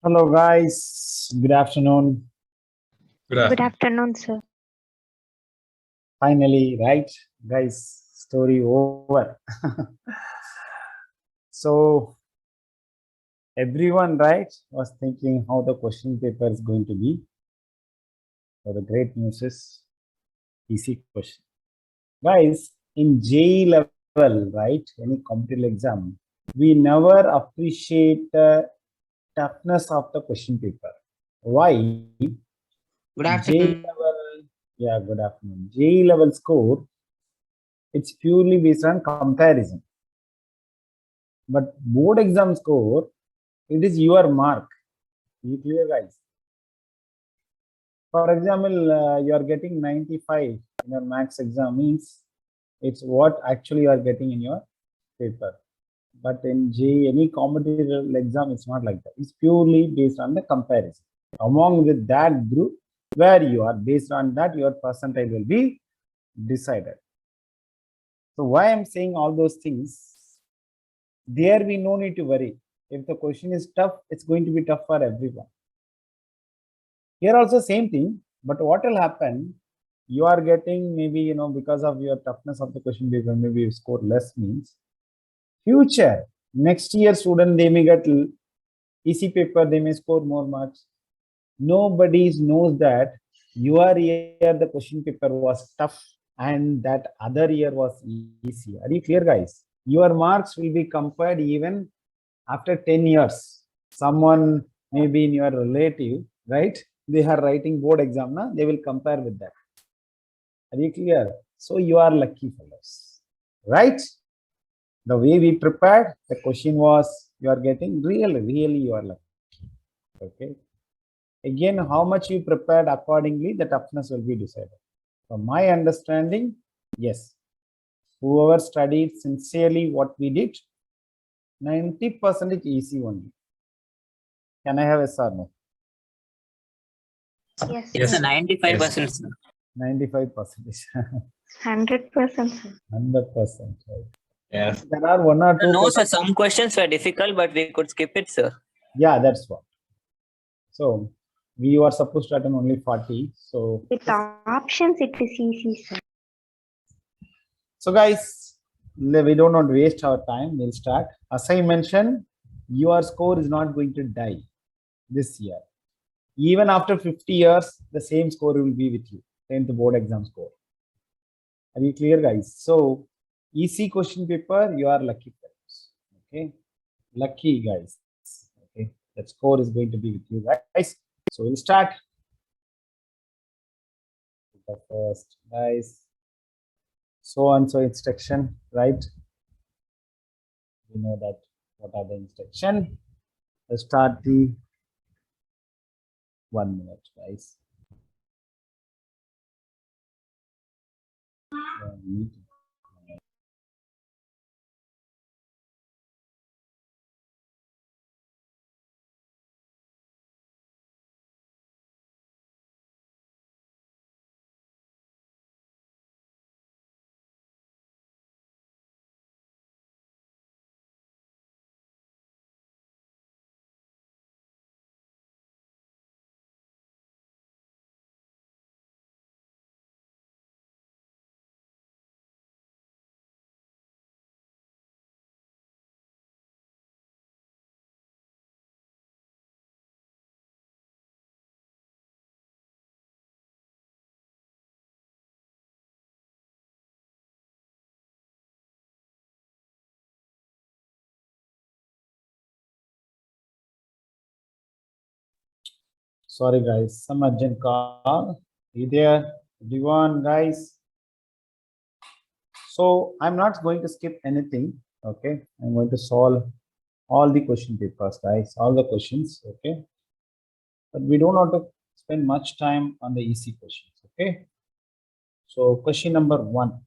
Hello guys, good afternoon. Good Good afternoon. afternoon, sir. Finally, right, guys, story over. So everyone, right, was thinking how the question paper is going to be. So the great news is easy question. Guys, in JEE level, right, any competitive exam, we never appreciate the toughness of the question paper. Why? Good JEE afternoon. level, yeah, good afternoon. JEE level score, it's purely based on comparison. But board exam score, it is your mark. You clear, guys? For example, you are getting 95 in your max exam means it's what actually you are getting in your paper. But in any competitive exam, it's not like that. It's purely based on the comparison. Among with that group where you are, based on that, your percentage will be decided. So why I'm saying all those things, there we no need to worry. If the question is tough, it's going to be tough for everyone. Here also same thing, but what will happen, you are getting maybe, because of your toughness of the question paper, maybe you score less means, future, next year student, they may get easy paper, they may score more marks. Nobody knows that your year the question paper was tough and that other year was easy. Are you clear, guys? Your marks will be compared even after 10 years. Someone maybe in your relative, right? They are writing board exam, na? They will compare with that. Are you clear? So you are lucky fellows, right? The way we prepared, the question was, you are getting really you are lucky. Okay. Again, how much you prepared accordingly, the toughness will be decided. From my understanding, yes. Whoever studied sincerely what we did, 90% easy only. Can I have a sir? No. Yes, It's a sir. 95%. Sir. 95%. 100%, sir. 100%. Right. Yes. There are one or two. No, sir. Some questions were difficult, but we could skip it, sir. Yeah, that's what. So we were supposed to attend only 40. So With options, it is easy, sir. So guys, we don't want to waste our time. We'll start. As I mentioned, your score is not going to die this year. Even after 50 years, the same score will be with you. 10th board exam score. Are you clear, guys? So easy question paper, you are lucky fellows. Okay, lucky guys. Okay, that score is going to be with you guys. So we'll start. The first, guys. So and so instruction, right? We know that what are the instruction. Let's start the 1 minute, guys. 1 minute. Sorry, guys, some urgent call. You there, everyone, guys? So I'm not going to skip anything. Okay, I'm going to solve all the question papers, guys, all the questions. Okay, but we don't want to spend much time on the easy questions. Okay, so question number 1.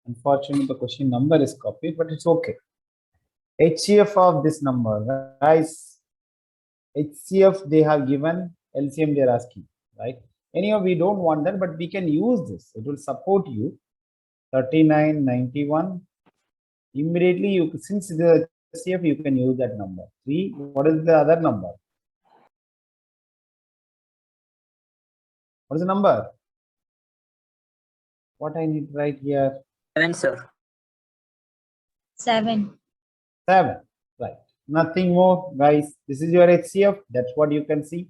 Unfortunately, the question number is copied, but it's okay. HCF of this number, guys. HCF they have given, LCM they are asking, right? Anyhow, we don't want that, but we can use this. It will support you. 39, 91. Immediately, you since the HCF, you can use that number. 3. What is the other number? What is the number? What I need to write here? 7, sir. 7. 7. Right. Nothing more, guys. This is your HCF. That's what you can see.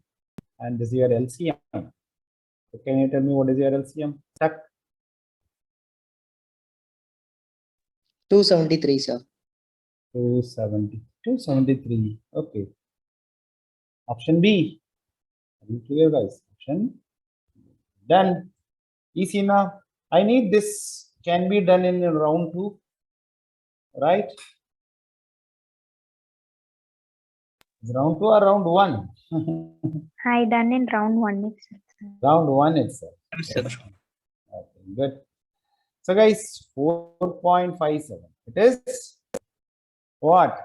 And this is your LCM. So can you tell me what is your LCM? Tuck. 273, sir. 270. 273. Okay. Option B. Are you clear, guys? Option done. Easy now. I need this can be done in round 2. Right? Is round 2 or round 1? I done in round 1 itself, sir. Round 1 itself. Yes, sir. Okay, good. So guys, 4.57. It is what?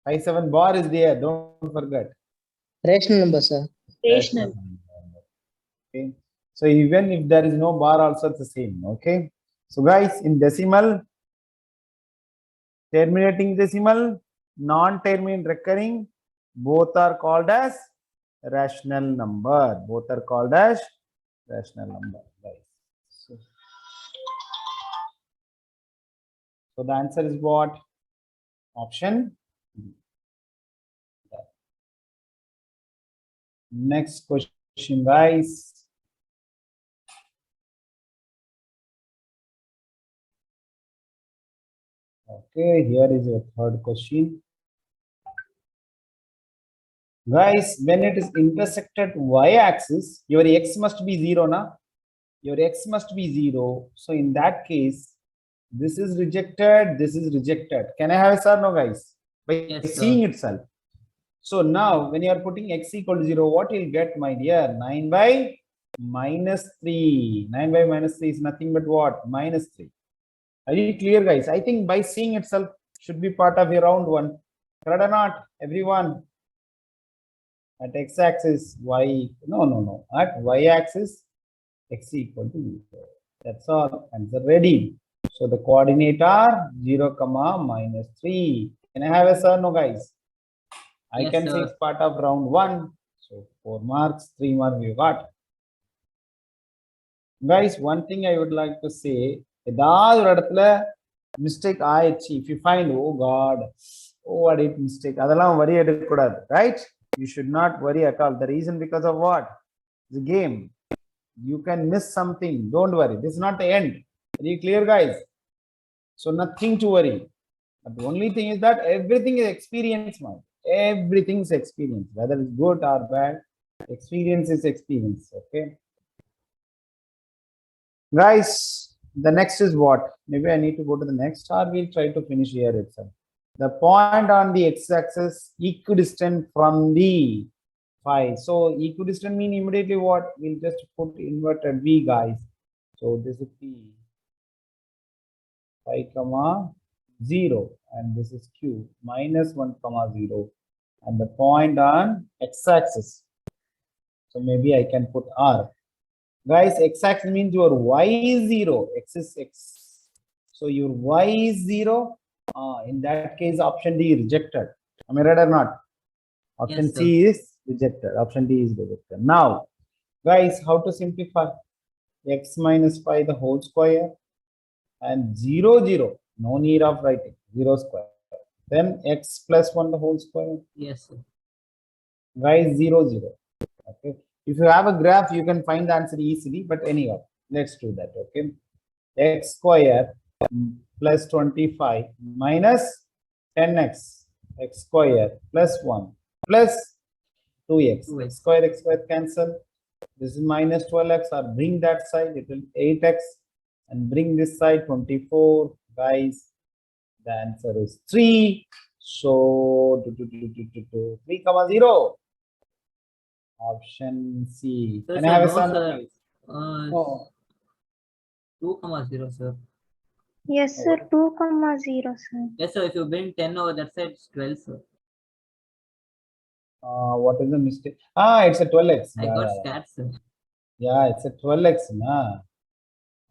57 bar is there. Don't forget. Rational number, sir. Rational. Okay. So even if there is no bar, also it's the same. Okay. So guys, in decimal, terminating decimal, non-terminating recurring, both are called as rational number. Both are called as rational number. Guys. So the answer is what? Option B. Next question, guys. Okay, here is your third question. Guys, when it is intersected y-axis, your x must be 0, na? Your x must be 0. So in that case, this is rejected, this is rejected. Can I have a sir, no, guys? By Yes, sir. seeing itself. So now, when you are putting x equal to 0, what you'll get, my dear? 9 by minus 3. 9 by minus 3 is nothing but what? Minus 3. Are you clear, guys? I think by seeing itself should be part of your round 1. Correct or not, everyone? At x-axis, y, no. At y-axis, x equal to 0. That's all. Answer ready. So the coordinate are 0, minus 3. Can I have a sir, no, guys? I Yes, can say sir. it's part of round 1. So 4 marks, 3 marks you got. Guys, one thing I would like to say, ஏதாவது ஒரு இடத்துல mistake ஆயிடுச்சு. If you find, oh God, oh, I did mistake, அதெல்லாம் worry எடுக்கக்கூடாது, right? You should not worry at all. The reason because of what? The game. You can miss something. Don't worry. This is not the end. Are you clear, guys? So nothing to worry. But the only thing is that everything is experience, man. Everything is experience. Whether it's good or bad, experience is experience. Okay. Guys, the next is what? Maybe I need to go to the next, or we'll try to finish here itself. The point on the x-axis equidistant from the phi. So equidistant mean immediately what? We'll just put inverted v, guys. So this is p, phi comma 0, and this is q, minus 1 comma 0, and the point on x-axis. So maybe I can put r. Guys, x-axis means your y is 0, x is x. So your y is 0. In that case, option D is rejected. Am I right or not? Option Yes, C is rejected. Option D is rejected. Now, guys, how to simplify? X minus 5 the whole square and 0, 0. No need of writing. 0 square. Then x plus 1 the whole square. Yes, sir. Guys, 0, 0. Okay. If you have a graph, you can find the answer easily. But anyhow, let's do that. Okay. X square plus 25 minus 10x, x square plus 1 plus 2x. X square cancel. This is minus 12x, or bring that side, it will 8x, and bring this side 24. Guys, the answer is 3. So 3 comma 0. Option C. Sir, Can I have a no, son? sir. No. 2,0, sir. Yes, sir. 2,0, sir. Yes, sir. If you bring 10 over that side, it's 12, sir. What is the mistake? It's a 12x. I got scared, sir. Yeah, it's a 12x. Nah.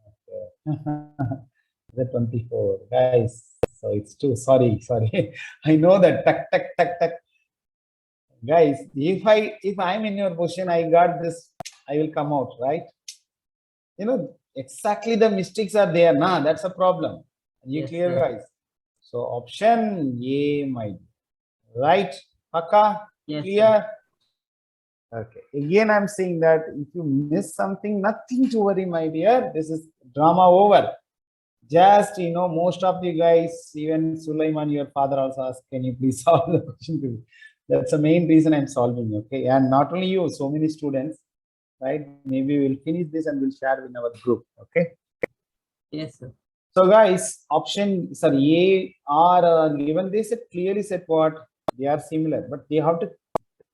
Okay. The 24. Guys, So it's 2. Sorry. I know that. Tuck. Guys, if I'm in your position, I got this, I will come out, right? You know, exactly the mistakes are there. Nah, that's a problem. You Yes, clear, sir. guys? So option A might be right. Paka, Yes, clear? Okay. Again, I'm saying that if you miss something, nothing to worry, my dear. This is drama over. Just, most of you guys, even Sulaiman, your father also asked, can you please solve the question to me? That's the main reason I'm solving, okay? And not only you, so many students, right? Maybe we'll finish this and we'll share in our group, okay? Yes, sir. So guys, option, sorry, A are given, they said clearly said what? They are similar, but they have to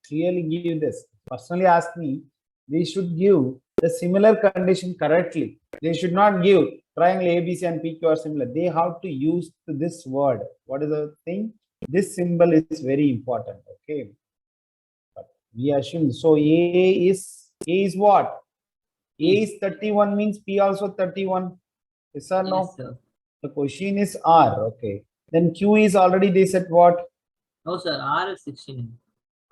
clearly give this. Personally ask me, they should give the similar condition correctly. They should not give triangle ABC and PQ are similar. They have to use this word. What is the thing? This symbol is very important, okay? But we assume, so A is what? A is 31 means P also 31. Yes or no? Yes, sir. The question is R, okay. Then Q is already, they said what? No, sir. R is 69.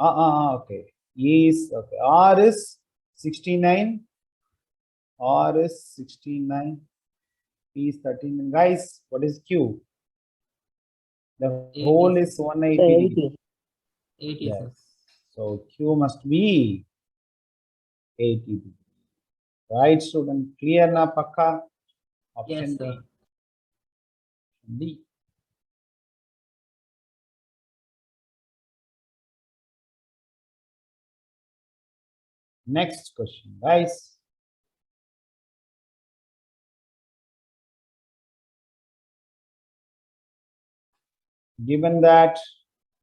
Okay. A is, okay. R is 69. R is 69. P is 13. Guys, what is Q? The 80. whole is 180 degree. 80, Yes. sir. So Q must be 80 degree. Right, student? Clear na pakka? Option Yes, sir. D. Next question, guys. Given that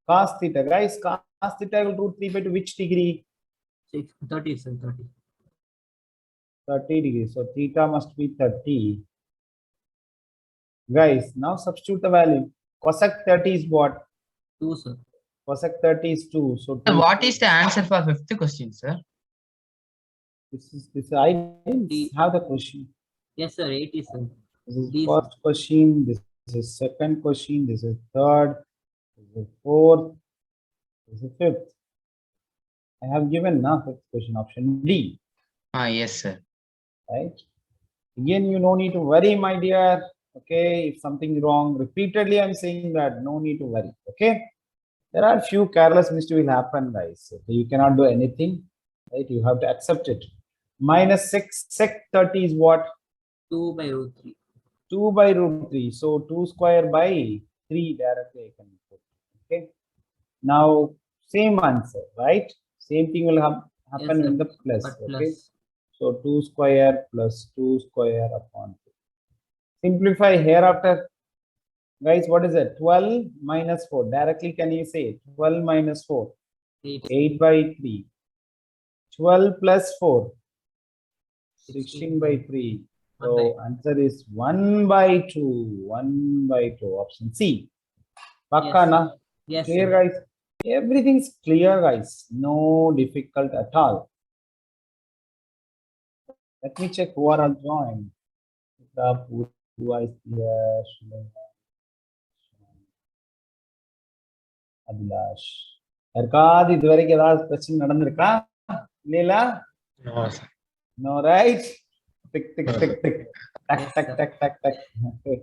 cos theta, guys, cos theta will root 3 by 2, which degree? 30, sir. 30. 30 degrees. So theta must be 30. Guys, now substitute the value. Cosec 30 is what? 2, sir. Cosec 30 is 2. So Sir, 2 what is the answer for fifth question, sir? this I didn't have the question. Yes, sir. 80, sir. This is D, first question, this is second question, this is third, this is fourth, this is fifth. I have given now fifth question, option D, Yes, sir. right? Again, you no need to worry, my dear. Okay, if something wrong, repeatedly I'm saying that no need to worry. Okay, there are few careless mistakes will happen, guys. Okay, you cannot do anything, right? You have to accept it. Minus 6 sec 30 is what? 2 by root 3. 2 by root 3. So 2 square by 3 directly I can put. Okay. Now same answer, right? Same thing will happen Yes, in sir. the plus. But Okay. plus. So 2 square plus 2 square upon 2. Simplify hereafter. Guys, what is it? 12 minus 4. Directly can you say 12 minus 4? 8. 8 by 3. 12 plus 4. 16 by 3. So answer is 1 by 2. 1 by 2. Option C. Pakka na? Yes, Clear, sir. guys? Everything's clear, guys. No difficult at all. Let me check who are all joined. Who is here? Abhilash. யாருக்காவது இதுவரைக்கும் ஏதாவது பிரச்சனை நடந்திருக்கா? இல்லையா? No, sir. No, right? Tick, tick, tick, tick. Tack, Yes, tack, sir. tack, tack, tack. Okay.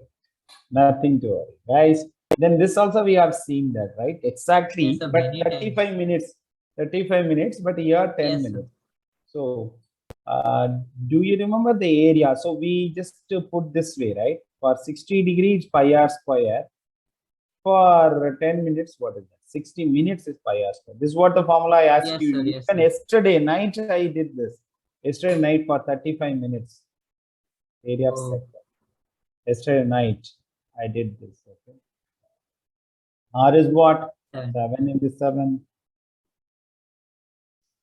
Nothing to worry, guys. Then this also we have seen that, right? Exactly. Yes, sir, But many 35 minutes. 35 minutes, but here 10 Yes, sir. minutes. So, do you remember the area? So we just put this way, right? For 60 degrees, pi r square. For 10 minutes, what is that? 60 minutes is pi r square. This is what the formula I asked Yes, you. sir, yes, Even sir. yesterday night I did this. Yesterday night for 35 minutes. Area of Oh. sector. Yesterday night I did this. Okay. R is what? 7. 7 into 7.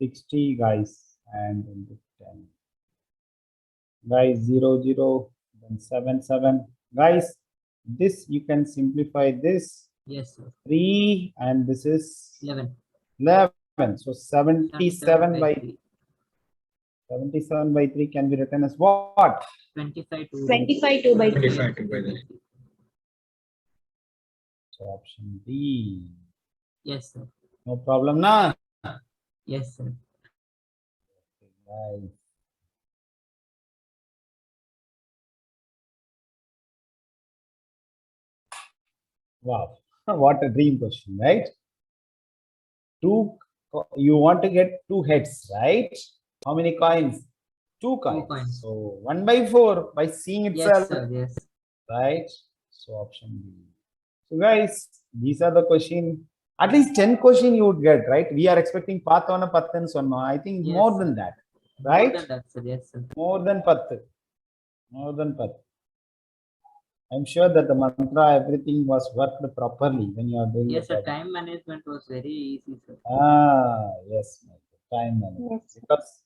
60, guys, and into 10. Guys, 0, 0, then 7, 7. Guys, this you can simplify this. Yes, sir. 3, and this is 11. 11. So 77 by 3. 77 by 3 can be written as what? 25 2 25 2 by 3. 25 2 by 3. So option D. Yes, sir. No problem, na? Yes, sir. Right. Wow, what a dream question, right? You want to get 2 heads, right? How many coins? 2 coins. coins. So 1 by 4 by seeing itself, Yes, sir. Yes. right? So option B. So guys, these are the question. At least 10 question you would get, right? We are expecting path on a pattern, so no, I think Yes, more sir. than that, right? More than that, sir. Yes, sir. More than path. More than path. I'm sure that the mantra, everything was worked properly when you are doing Yes, the sir. problem. Time management was very easy, sir. Ah, yes, time management. Yes. Because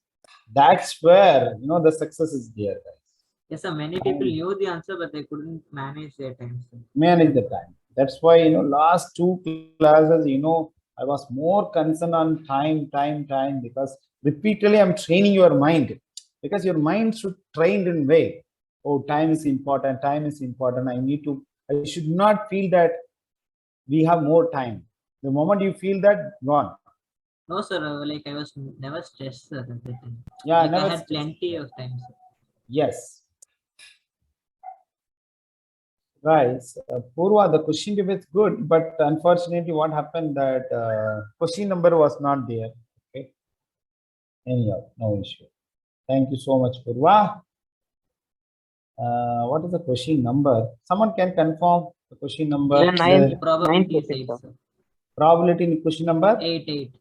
that's where the success is there, guys. Yes, sir. Many people knew the answer, but they couldn't manage their time, sir. Manage the time. That's why last 2 classes, I was more concerned on time, because repeatedly I'm training your mind, because your mind should trained in way. Oh, time is important. Time is important. I should not feel that we have more time. The moment you feel that, gone. No, sir. Like I was never stressed, sir, at the time. Yeah, Like never I had stressed. plenty of time, sir. Yes. Guys, Purva, the question paper is good, but unfortunately, what happened that question number was not there. Okay. Anyhow, no issue. Thank you so much, Purva. What is the question number? Someone can confirm the question number. Yeah, nine. Probability is questions, 8, sir. sir. Probability in question number 8.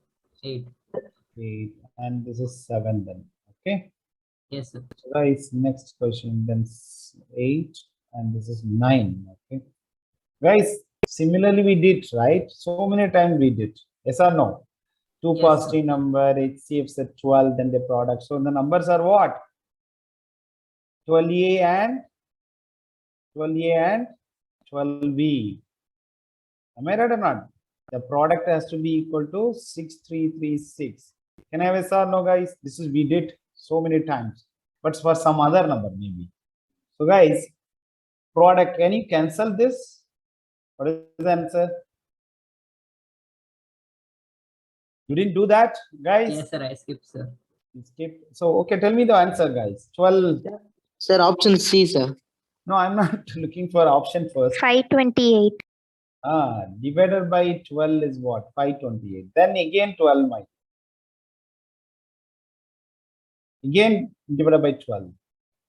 8, and this is 7 then. Okay. Yes, sir. So guys, next question then 8, and this is 9. Okay. Guys, similarly we did, right? So many times we did. Yes or no? 2 Yes, positive sir. number, HCF set 12, then the product. So the numbers are what? 12A and 12B. Am I right or not? The product has to be equal to 6336. Can I have a yes or no, guys? This is we did so many times, but for some other number maybe. So guys, product, can you cancel this? What is the answer? You didn't do that, guys? Yes, sir. I skipped, sir. You skip. So okay, tell me the answer, guys. 12. Sir, option C, sir. No, I'm not looking for option first. 528. Divided by 12 is what? 528. Then again 12 might. Again divided by 12.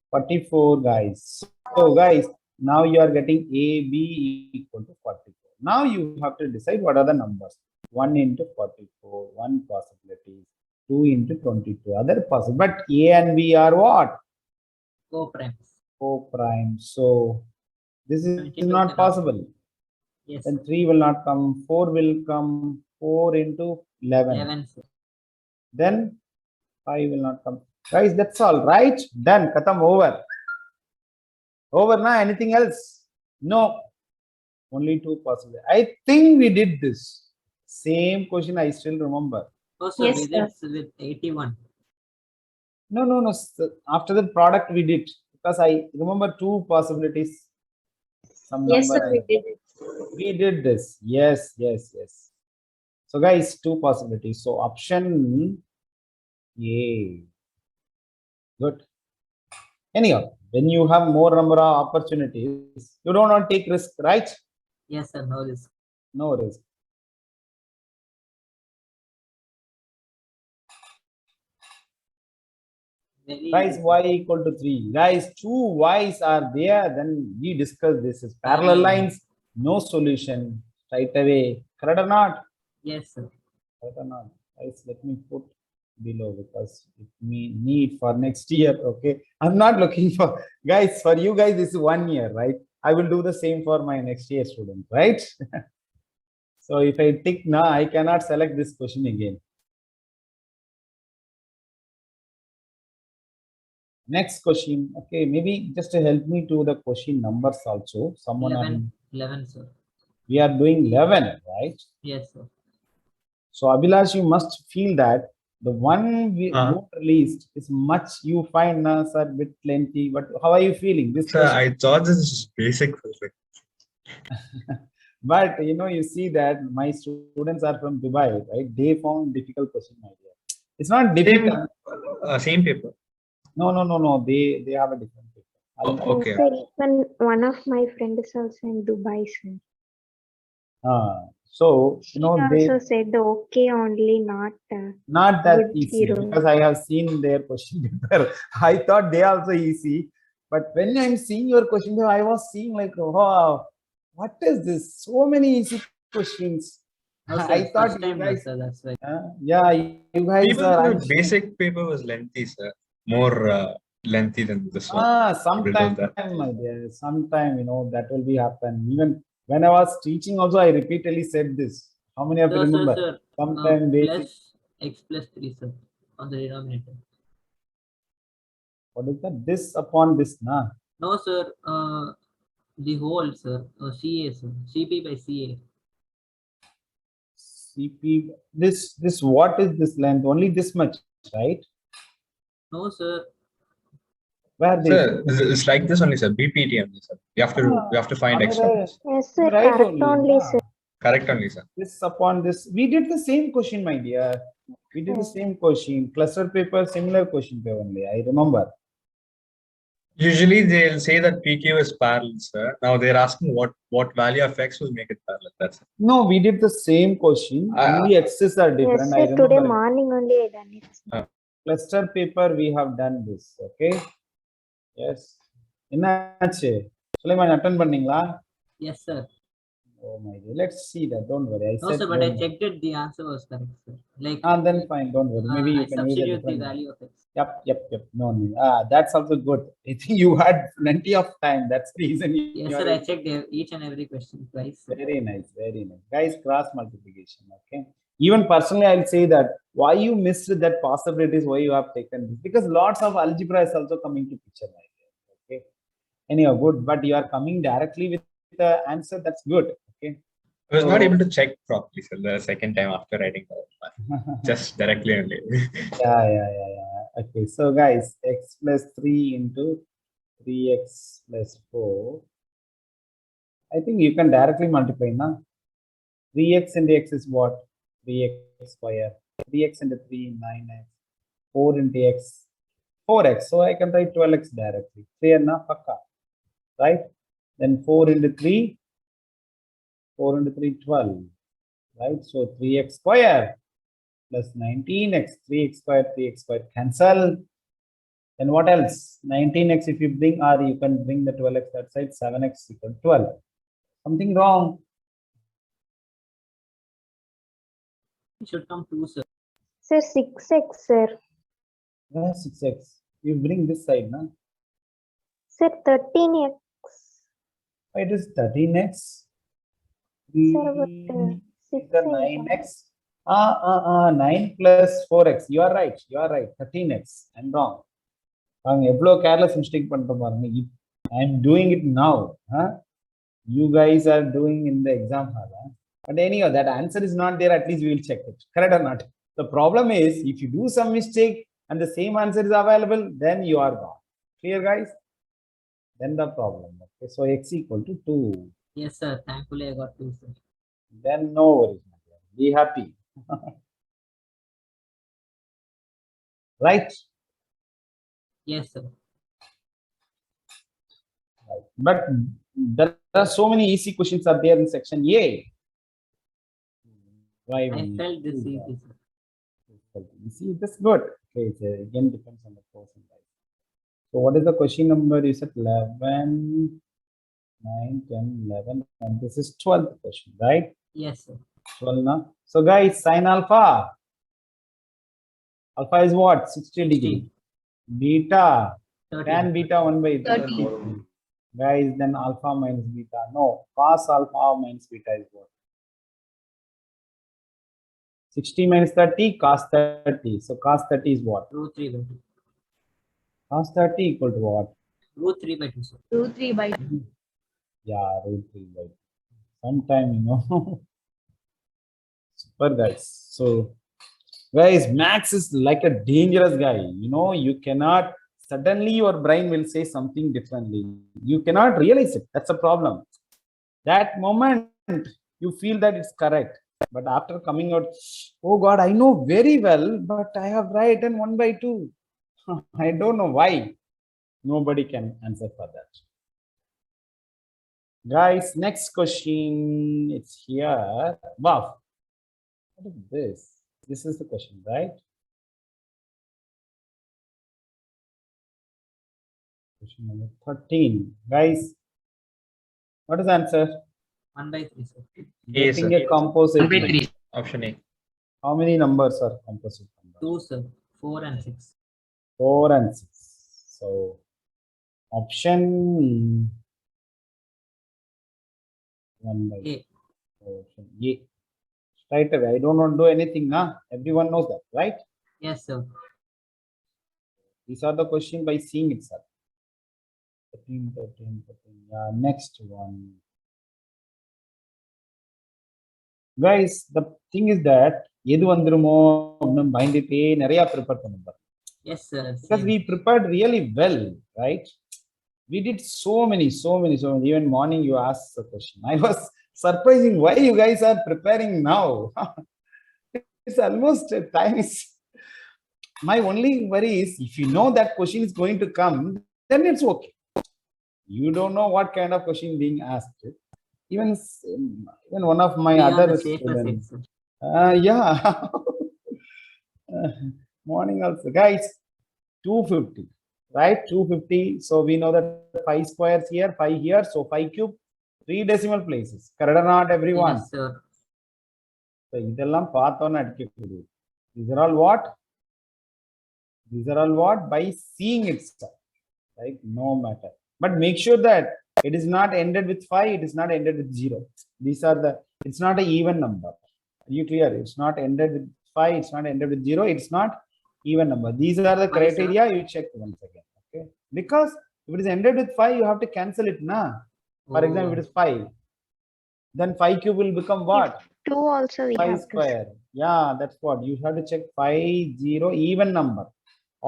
44, guys. So guys, now you are getting A, B equal to 44. Now you have to decide what are the numbers. 1 into 44, 1 possibility. 2 into 22, other possible. But A and B are what? Co-primes. Co-prime. So this is 22 not cannot. possible. Yes, Then sir. 3 will not come. 4 will come. 4 into 11. 11, sir. Then 5 will not come. Guys, that's all, right? Done. Khatam, over. Over now. Anything else? No. Only 2 possible. I think we did this. Same question I still remember. Oh, sir. Yes, We did with 81. No. After the product we did. Because I remember 2 possibilities. Some Yes, number sir, we did it. we did this. Yes. So guys, 2 possibilities. So option A. Good. Anyhow, when you have more number of opportunities, you don't want to take risk, right? Yes, sir. No risk. No risk. Very Guys, easy, y equal to 3. Guys, 2 y's are there. Then we discuss this is parallel lines. No solution right away. Correct or not? Yes, sir. Correct or not? Guys, let me put below because it may need for next year. Okay, I'm not looking for, guys, for you guys this is 1 year, right? I will do the same for my next year student, right? So if I tick now, I cannot select this question again. Next question. Okay, maybe just to help me to the question numbers also. Someone 11, sir. we are doing 11, right? Yes, sir. So Abhilash, you must feel that the one we released is much you find now, sir, bit plenty. But how are you feeling? This Sir, I thought this is basic physics. But you see that my students are from Dubai, right? They found difficult question, my dear. It's not difficult. Same paper. No. They have a different paper. Oh, okay. Sir, even one of my friends is also in Dubai, sir. So She they also said okay only, not not that good easy zero. because I have seen their question paper. I thought they also easy, but when I'm seeing your question paper, I was seeing like, wow, what is this? So many easy questions. No, sir, I thought first you time, guys, sir, that's why. yeah, you guys People are. the I'm sure- basic paper was lengthy, sir. More lengthy than this one. Sometime, that. my dear, sometime that will be happen. Even when I was teaching, also I repeatedly said this. How many of you remember? Sir. Sometime basic. Plus x plus 3, sir, on the denominator. What is that? This upon this, na? No, sir. The whole, sir. CA, sir. CP by CA. CP. This. What is this length? Only this much, right? No, sir. Where they? Sir, it's like this only, sir. BPT only, sir. You have to find extra. Yes, sir. Right Correct only, na? sir. Correct only, sir. This upon this. We did the same question, my dear. We did the same question. Cluster paper, similar question paper only. I remember. Usually they'll say that PQ is parallel, sir. Now they're asking what value of x will make it parallel. That's it. No, we did the same question. Only x's are different. Yes, I sir. Today remember. morning only I done it, sir. Cluster paper, we have done this. Okay. Yes. Ennachu? Sulaiman, attend பண்ணீங்களா? Yes, sir. Oh my God. Let's see that. Don't worry. I No, said sir, but I don't worry. checked it. The answer was correct, sir. Like, Then fine. Don't worry. Maybe you I can use a substitute the different. value of x. Yep. No. That's also good. I think you had plenty of time. That's the reason. Yes, sir. I checked each and every question twice. Sir. Very nice. Guys, cross multiplication. Okay. Even personally, I'll say that why you missed that possibilities, why you have taken this, because lots of algebra is also coming to picture. Okay. Anyhow, good. But you are coming directly with the answer. That's good. Okay. I was not able to check properly, sir, the second time after writing the one. Just directly only. Yeah. Okay, so guys, x plus 3 into 3x plus 4. I think you can directly multiply, na? 3x into x is what? 3x square. 3x into 3, 9x. 4 into x, 4x. So I can write 12x directly. Clear na? Pakka. Right? Then 4 into 3. 4 into 3, 12, right? So 3x square plus 19x, 3x square cancel. Then what else? 19x if you bring, or you can bring the 12x that side, 7x equal 12. Something wrong. It should come 2, sir. Sir, 6x, sir. Where 6x? You bring this side, na? Sir, 13x. Why it is 13x? Sir, but 6 The 9x. 9 plus 4x. You are right. 13x. I'm wrong. I'm careless mistake. I'm doing it now. Huh? You guys are doing in the exam hall. Huh? But anyhow, that answer is not there. At least we will check it. Correct or not? The problem is if you do some mistake and the same answer is available, then you are wrong. Clear, guys? Then the problem. Okay, so x equal to 2. Yes, sir. Thankfully, I got 2, sir. Then no worries. Be happy. Right? Yes, sir. Right. But there are so many easy questions are there in section A. Why I we felt this do easy, that? sir. You see, that's good. Okay, it again depends on the person. Right? So what is the question number? You said 11, 9, 10, 11, and this is 12th question, right? Yes, sir. 12 now. So guys, sin alpha. Alpha is what? 60 degree. Beta. 30. Tan beta 1 by 30. Guys, then alpha minus beta. No, cos alpha minus beta is what? 60 minus 30, cos 30. So cos 30 is what? Root 3 by 2. Cos 30 equal to what? Root 3 by 2, sir. Root 3 by 2. Yeah, root 3 by 2. Sometime, Super, guys. So, guys, Max is like a dangerous guy. You cannot, suddenly your brain will say something differently. You cannot realize it. That's a problem. That moment, you feel that it's correct. But after coming out, oh God, I know very well, but I have written 1 by 2. I don't know why. Nobody can answer for that. Guys, next question. It's here. Wow. What is this? This is the question, right? Question number 13. Guys, what is the answer? 1 by 3, sir. A, Getting sir. a composite. 1 by number. 3. Option A. How many numbers are composite numbers? 2, sir. 4 and 6. 4 and 6. So, option 1 by A. option A. Right away. I don't want to do anything, nah. Everyone knows that, right? Yes, sir. These are the question by seeing itself. 13, 13, 13. Yeah, next one. Guys, the thing is that எது வந்துருமோ அப்படின்னு பயந்துட்டே நிறைய prepare பண்ணுங்க. Yes, sir. Because Same. we prepared really well, right? We did so many. Even morning you asked the question. I was surprising why you guys are preparing now. It's almost time is. My only worry is if you know that question is going to come, then it's okay. You don't know what kind of question being asked. Even one of my We are other the safer side, students. sir. Yeah. Morning also, guys. 250, right? 250. So we know that 5 squares here, 5 here. So 5 cube, 3 decimal places. Correct or not, everyone? Yes, sir. So இதெல்லாம் பார்த்தோன்னு அடிக்கக்கூடிய. These are all what? These are all what? By seeing itself, right? No matter. But make sure that it is not ended with 5. It is not ended with 0. These are the. It's not an even number. Are you clear? It's not ended with 5. It's not ended with 0. It's not even number. These are the Why, sir? criteria you check once again. Okay. Because if it is ended with 5, you have to cancel it, na. For example, if it is 5, then 5 cube will become what? 2 also we 5 have to. square. Yeah, that's what you have to check. 5, 0, even number.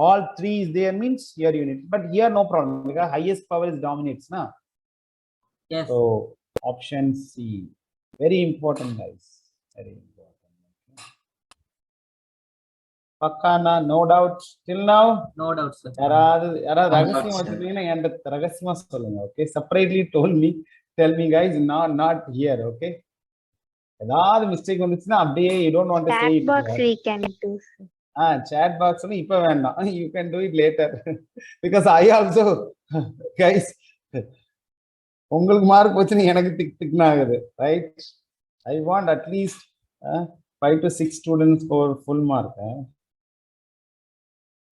All 3 is there means here unit. But here no problem because highest power is dominates, na. Yes. So option C, very important, guys. Very important. Pakana, no doubt. Till now, No doubt, sir. யாராவது No doubt, ரகசியம் sir. வச்சிருந்தீங்கன்னா என்கிட்ட ரகசியமா சொல்லுங்க. Okay, separately tell me guys, not here. Okay, ஏதாவது mistake வந்துச்சுன்னா அப்படியே you don't want to say Chat it. box we can do. Sir. Chat box இப்ப வேண்டாம். You can do it later because I also guys உங்களுக்கு mark போச்சுன்னு எனக்கு திக்னா ஆகுது, right? I want at least 5 to 6 students for full mark.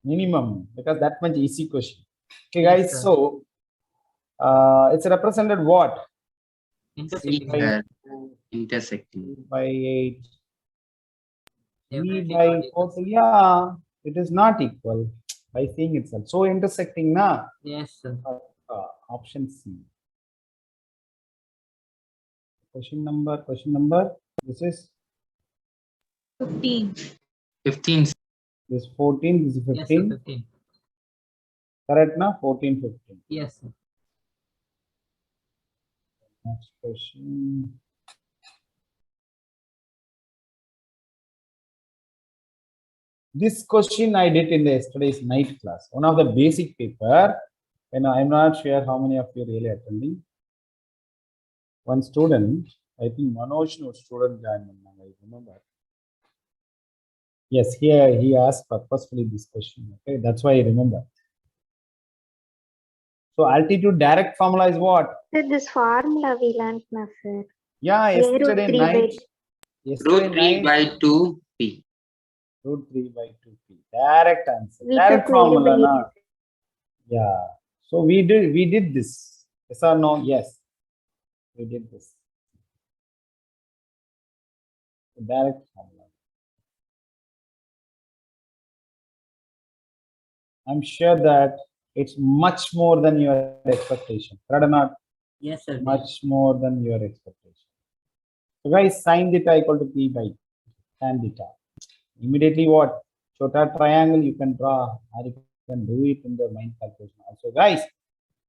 Minimum, because that much easy question. Okay, guys. Yes, sir. So it's represented what? Intersecting. By Sir, intersecting. 2 by 8. 3 Definitely by not equal. 4. Yeah, it is not equal by seeing itself. So intersecting, na. Yes, sir. Option C. Question number. This is 15. 15. this 14. This is Yes, sir. 15. 15. Correct, na? 14, 15. Yes, sir. Next question. This question I did in the yesterday's night class. One of the basic paper, and I'm not sure how many of you really attending. One student, I think Manoj no student joined. I remember. Yes, here he asked purposefully this question. Okay, that's why I remember. So altitude direct formula is what? Sir, this formula we learned now, sir. Yeah, A root yesterday 3 by- night. Yesterday Root 3 night. by 2p. Root 3 by 2p. Direct answer. We Direct took formula. variable Na? Yeah. So we did this. Yes or no? Yes. We did this. Direct formula. I'm sure that it's much more than your expectation. Right or not? Yes, sir. Much more than your expectation. So guys, sin theta equal to p by tan theta. Immediately what? Chota triangle you can draw, or you can do it in the mind calculation also. Guys,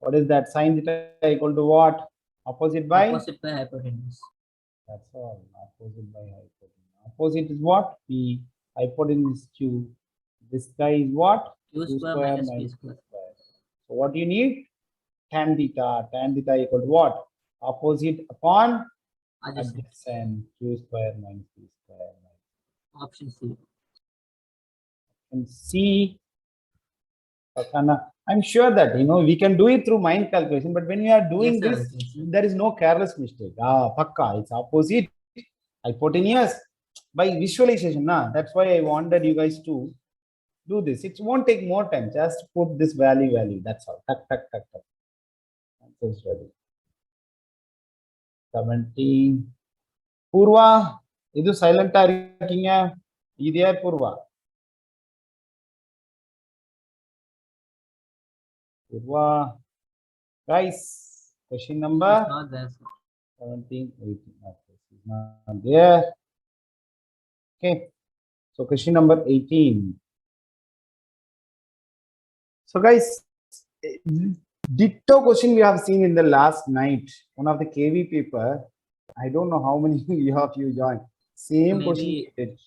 what is that? Sin theta equal to what? Opposite by? Opposite by hypotenuse. That's all. Opposite by hypotenuse. Opposite is what? P. Hypotenuse is Q. This guy is what? Q Q square square minus P minus square. Q square. So what you need? Tan theta. Tan theta equal to what? Opposite upon Adjacent. adjacent. Q square minus P square. Option C. And C. I'm sure that we can do it through mind calculation, but when you are doing Yes, sir. this, Yes, sir. there is no careless mistake. Pakka, it's opposite hypotenuse by visualization. That's why I wanted you guys to do this. It won't take more time. Just put this value. That's all. Tuck. Answer's ready. 17. Purva, idu silent irukkinga. Idea Purva. Purva. Guys, question number It's not there, sir. 17, 18. Okay, it's not there. Okay. So question number 18. So guys, ditto question we have seen in the last night. One of the KV paper. I don't know how many of you joined. Same Maybe- question we did.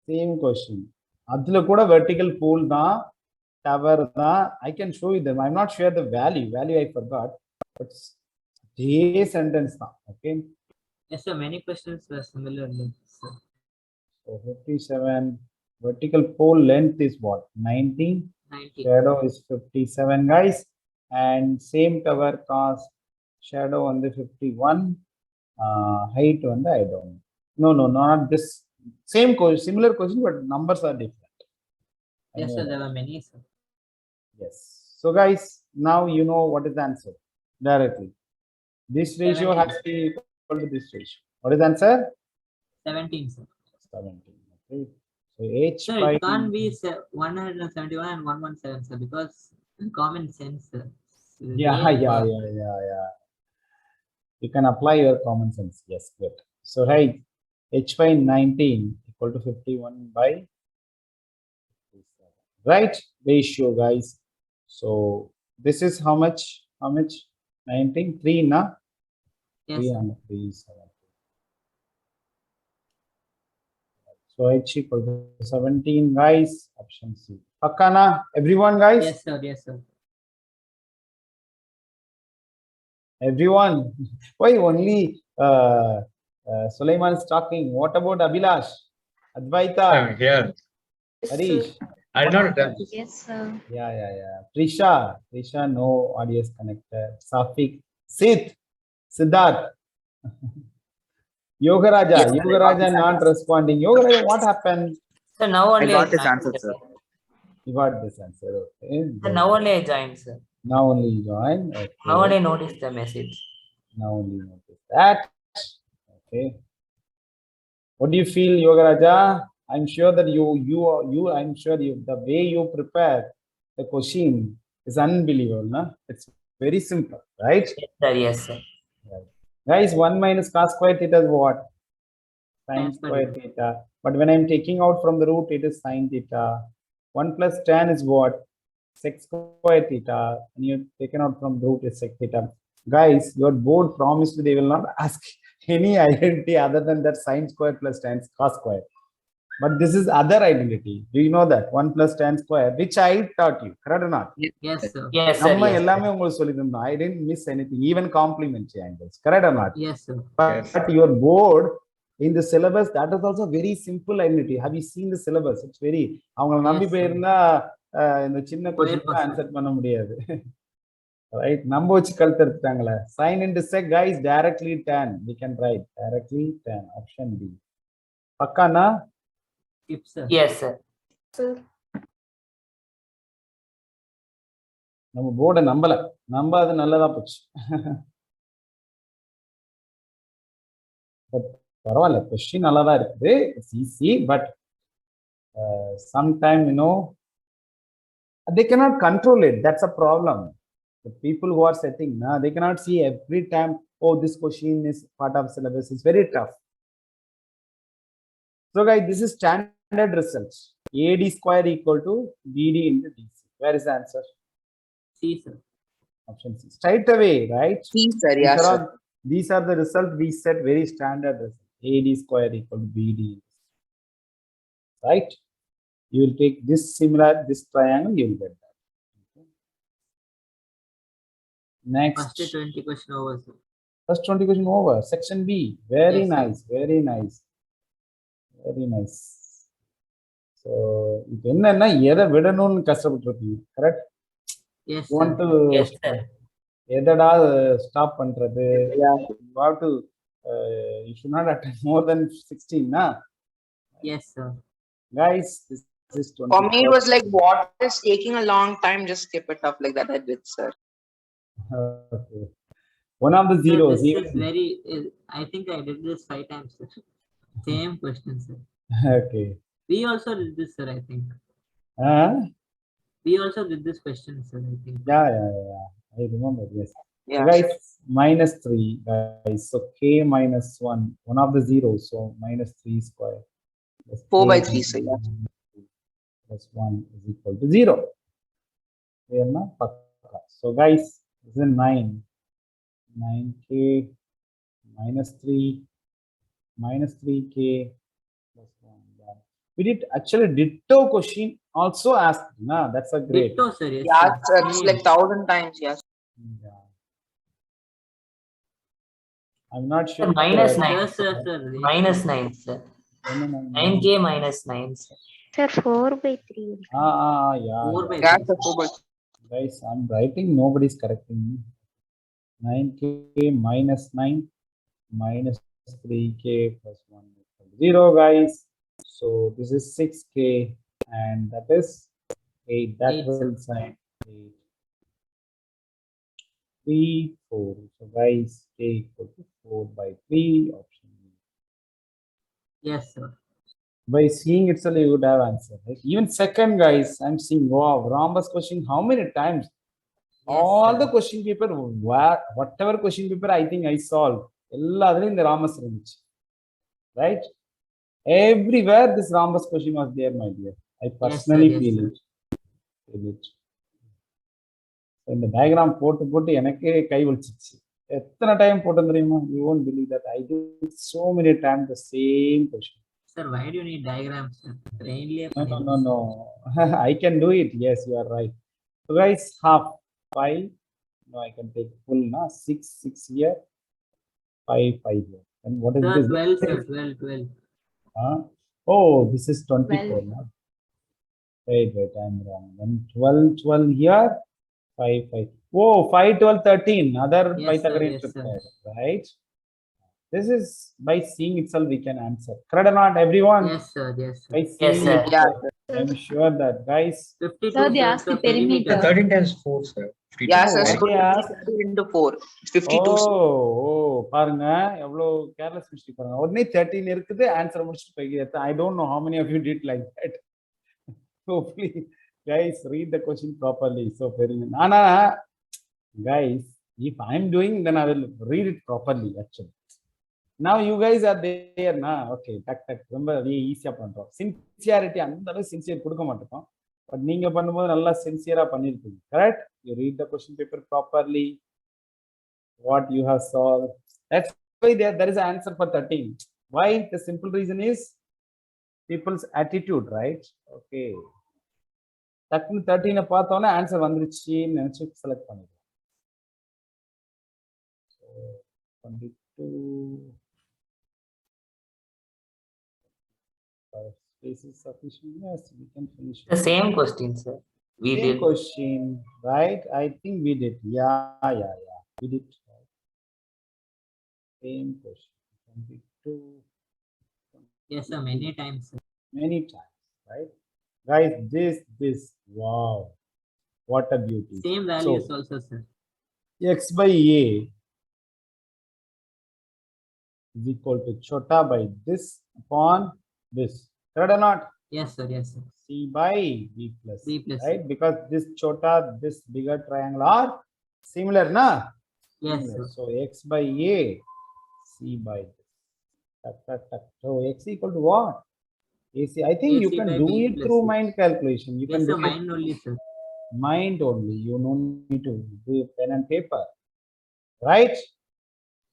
Same question. Adhula kuda vertical pole da, tower da. I can show you them. I'm not sure the value. Value I forgot. But the sentence da. Okay. Yes, sir. Many questions were similar like this, sir. So 57. Vertical pole length is what? 90. 90. Shadow is 57, guys. And same tower cost. Shadow on the 51. Height on the I don't know. No, not this. Same question, similar question, but numbers are different. I Yes, know sir. that. There were many, sir. Yes. So, guys, now you know what is the answer directly. This ratio 17. has to be equal to this ratio. What is the answer? 17, sir. 17. Okay. So H Sir, by it can't be 171 and 117, sir, because common sense, sir. yeah. You can apply your common sense. Yes, good. So, right, H by 19 equal to 51 by 57. Right? Ratio, guys. So, this is how much? 19? 3, na? Yes, 3 sir. and 3, 7. So, H equal to 17, guys. Option C. Pakana, everyone, guys? Yes, sir. Yes, sir. Everyone. Why only Sulaiman is talking? What about Abhilash? Advaita? I'm here. Harish? I did not attempt. Yes, sir. Yeah. Prisha, no audio is connected. Safik, Siddharth, Yogaraja, Yogaraja not responding. Yogaraja, what happened? So now only got this joined, answer, sir. You got this answer. Okay. So now only I joined, sir. Now only you join. Okay. Now only noticed the message. Now only notice that. Okay. What do you feel, Yogaraja? I'm sure that I'm sure the way you prepare the question is unbelievable. No? It's very simple, right? Yes, sir. Yes, sir. Guys, 1 minus cos square theta is what? Sin square theta. But when I'm taking out from the root, it is sin theta. 1 plus tan is what? Sec square theta. And you've taken out from the root is sec theta. Guys, your board promised they will not ask any identity other than that sin square plus tan cos square. But this is other identity. Do you know that? 1 plus tan square, which I taught you. Correct or not? Yes, sir. Yes, sir. நம்ம Yes, எல்லாமே உங்களுக்கு சொல்லி தந்தோம். I didn't miss anything, even complementary angles. Correct or not? Yes, sir. But your board in the syllabus, that is also very simple identity. Have you seen the syllabus? It's very அவங்கள நம்பி போயிருந்தா இந்த சின்ன question answer பண்ண முடியாது. Right? நம்ம வச்சு கழுத்தெடுத்தாங்களே. Sin into sec, guys, directly tan. We can write directly tan. Option B. பக்கானா? Skip, sir. yes, sir. Sir. நம்ம போர்டை நம்ப அது நல்லதா போச்சு. பரவாயில்ல, கொஸ்டின் நல்லா தான் இருக்குது. It's easy, but sometime they cannot control it. That's a problem. The people who are setting, they cannot see every time, oh, this question is part of syllabus. It's very tough. So guys, this is standard results. AD square equal to BD into DC. Where is the answer? C, sir. Option C. Straight away, right? C, sir. Yeah, sir. These are the result we set very standard result. AD square equal to BD. Right? You will take this similar, this triangle, you will get that. Okay. Next. First 20 question over, sir. First 20 question over. Section B. Very Yes, sir. nice. Very nice. Very nice. So, இப்போ என்னன்னா எதை விடணும்னு கஷ்டப்பட்டு இருக்கீங்க. Correct? Yes, You want sir. to Yes, sir. எதடா stop பண்றது? You have to you should not attend more than 16, na? Yes, sir. Guys, this is 20. For me, it was like, what is taking a long time? Just skip it up like that. I did, sir. Okay. One of the Sir, zeros. this even- is very, I think I did this 5 times, sir. Same question, sir. Okay. We also did this, sir, I think. We also did this question, sir, I think. Yeah. I remember, yes. Yeah. Guys, minus 3, guys. So k minus 1, one of the zeros. So minus 3 square. Plus 4 by k 3, so yeah. plus 1 is equal to 0. Clear na? Pakka. So guys, this is 9. 9k minus 3k plus 1. Yeah. We did actually ditto question also asked. Nah, that's a great. Ditto, sir. Yes, Yeah, sir. sir. It's Same. like 1000 times. Yes. Yeah. I'm not sure. Minus uh, 9. Yes, sir, sir. Minus 9, sir. no, 9k minus 9, sir. Sir, 4 by 3. Yeah. 4 by Yeah, 3. sir. 4 by Guys, I'm writing, nobody's correcting me. 9k minus 9 minus 3k plus 1 equal to 0, guys. So this is 6k and that is 8. That 8, will sign 8. 3, 4. So guys, k equal to 4 by 3, option B. Yes, sir. By seeing itself, you would have answered. Right? Even second, guys, I'm seeing, wow, Rambas question, how many times? All sir. the question paper, whatever question paper I think I solved, எல்லாத்துலயும் இந்த Rambas இருந்துச்சு. Right? Everywhere this Rambas question was there, my dear. I personally yes, feel sir. it. Feel it. So, இந்த diagram போட்டு எனக்கே கை வலிச்சிச்சு. எத்தனை time போட்டேன் தெரியுமா? You won't believe that I did so many times the same question. Sir, why do you need diagrams, sir? Plainly No. I can do it. Yes, you are right. So guys, half 5. No, I can take full now. 6 here. 5 here. And what is Sir, this? 12, sir. 12. Oh, this is 24 now. Wait, I'm wrong. Then 12 here. 5. Oh, 5, 12, 13. Other Yes, Pythagorean sir, yes, sir. prepared, right? This is by seeing itself we can answer. Correct or not, everyone? Yes, sir. Yes, sir. By Yes, seeing sir. it, Yeah. I'm sure that guys. 52, Sir, they sir, asked the sir, perimeter. 13 times 4, sir. 52. Yeah, sir. Oh, So yeah. 52 into 4. It's 52. sir. பாருங்க எவ்வளவு careless mistake பாருங்க உடனே 13 இருக்குது answer முடிச்சிட்டு போய் I don't know how many of you did like that. So please guys read the question properly. So very Nana guys, if I'm doing then I will read it properly actually. Now you guys are there na okay tak ரொம்ப ஈஸியா பண்றோம். Sincerity அந்த அளவு sincere கொடுக்க மாட்டோம். But நீங்க பண்ணும்போது நல்லா சின்சியரா பண்ணிருக்கீங்க. Correct? You read the question paper properly. What you have solved. That's why there is an answer for 13. Why? The simple reason is people's attitude, right? Okay. 13 பார்த்தோன்னே ஆன்சர் வந்துருச்சுன்னு நினைச்சு செலக்ட் பண்ணிடுவோம். So 22 space is sufficient. Yes, we can finish. The same question, sir. We Same did. question, right? I think we did. Yeah. We did. Same question. 22. Yes, sir. Many times, sir. Many times, right? Guys, this, wow. What a beauty. Same values So, also, sir. x by a is equal to chota by this upon this. Correct or not? Yes, sir. Yes, sir. C by b plus, B plus. right? Because this chota, this bigger triangle are similar, na? Yes, Similar. sir. So x by a, c by this. Tak. So x equal to what? AC. I think you AC can by do B it plus through C. mind calculation. You Yes, can sir. do it Mine only, sir. mind only. You no need to do pen and paper, right?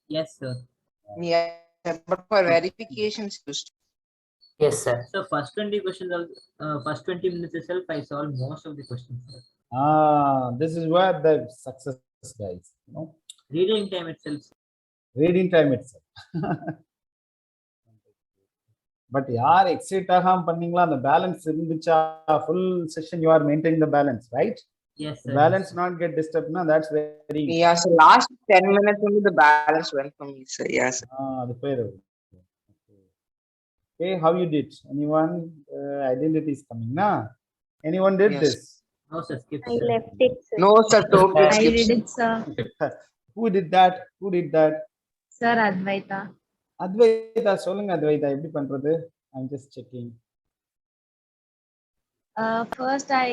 Yes, sir. Yeah, but for verifications used. Yes, sir. So first 20 questions, first 20 minutes itself, I solved most of the questions, sir. This is where the success, guys. You know, Reading time itself. reading time itself. But yaar exit agam panningla the balance irunducha full session you are maintaining the balance, right? Yes, The sir. balance not get disturbed, na, that's very Yeah, so last 10 minutes only the balance went for me, sir. Yes. the pair. Okay, how you did? Anyone identity is coming, na? Anyone did Yes. this? No, sir. Skip, I sir. left it, sir. No, sir, totally I skips. did it, sir. Who did that? Who did that? Sir Advaita. Advaita, solunga Advaita, எப்படி பண்றது? I'm just checking. First I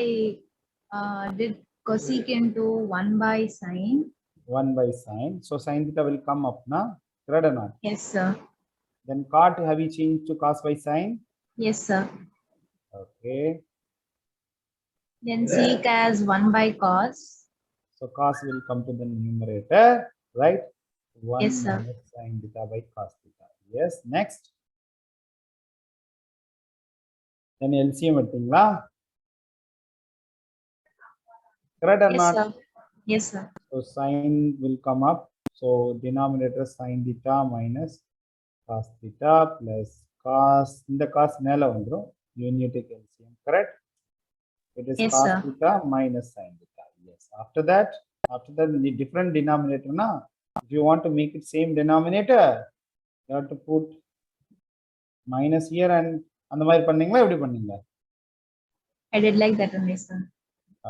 did cosecant to 1 by sine. 1 by sine. So sine theta will come up, na? Correct or not? Yes, sir. Then cot have you changed to cos by sine? Yes, sir. Okay. Then sec as 1 by cos. So cos will come to the numerator, right? 1 Yes, sir. minus sine theta by cos theta. Yes, next. Then LCM எடுத்தீங்களா? Correct or Yes, not? sir. Yes, sir. So sine will come up. So denominator sine theta minus cos theta plus cos. In the cos மேல வந்துரும். You need to take LCM, correct? It is Yes, cos sir. theta minus sine theta. Yes. After that, the different denominator, na, if you want to make it same denominator, you have to put minus here and அந்த மாதிரி பண்ணீங்களா எப்படி பண்ணீங்க? I did like that only, sir.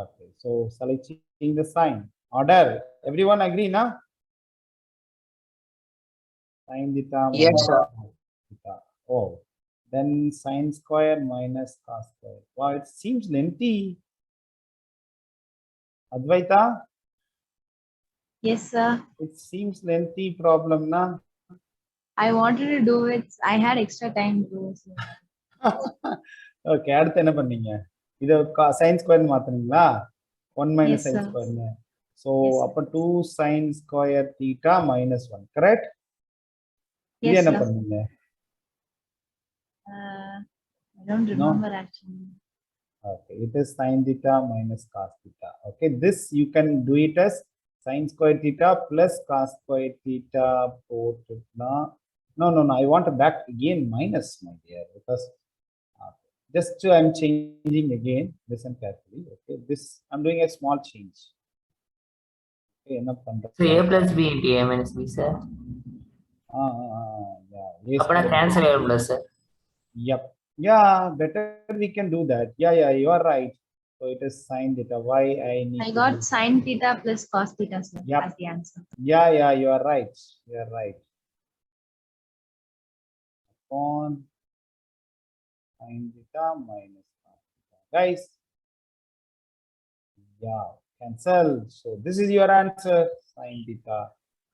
Okay, so shall I change the sign? Order. Everyone agree, na? Sin theta Yes, minus sir. cos theta. Oh, then sin square minus cos square. Wow, it seems lengthy. Advaita, Yes, sir. it seems lengthy problem, na? I wanted to do it. I had extra time to. So. Okay, அடுத்து என்ன பண்ணீங்க? இத sin square மாத்துனீங்களா? 1 minus Yes, sin sir. square னு. So Yes, sir. அப்ப 2 sin square theta minus 1, correct? இது Yes, என்ன sir. பண்ணீங்க? I don't remember actually. Okay, it is sin theta minus cos theta. Okay, this you can do it as sin square theta plus cos square theta போட்டுனா. No, I want to back again minus, my dear, because just I'm changing again. Listen carefully. Okay, this I'm doing a small change. Okay, enough. So A plus B into A minus B, sir. Yeah. Yes, அப்பனா cancel ஆயிடும்ல, sir? Yep. Yeah, better we can do that. Yeah, you are right. So it is sin theta. Why I need I to got do- sin theta plus cos theta, sir, Yep. as the answer. Yeah, you are right. You are right. Upon sin theta minus cos theta. Guys. Yeah, cancel. So this is your answer, sin theta.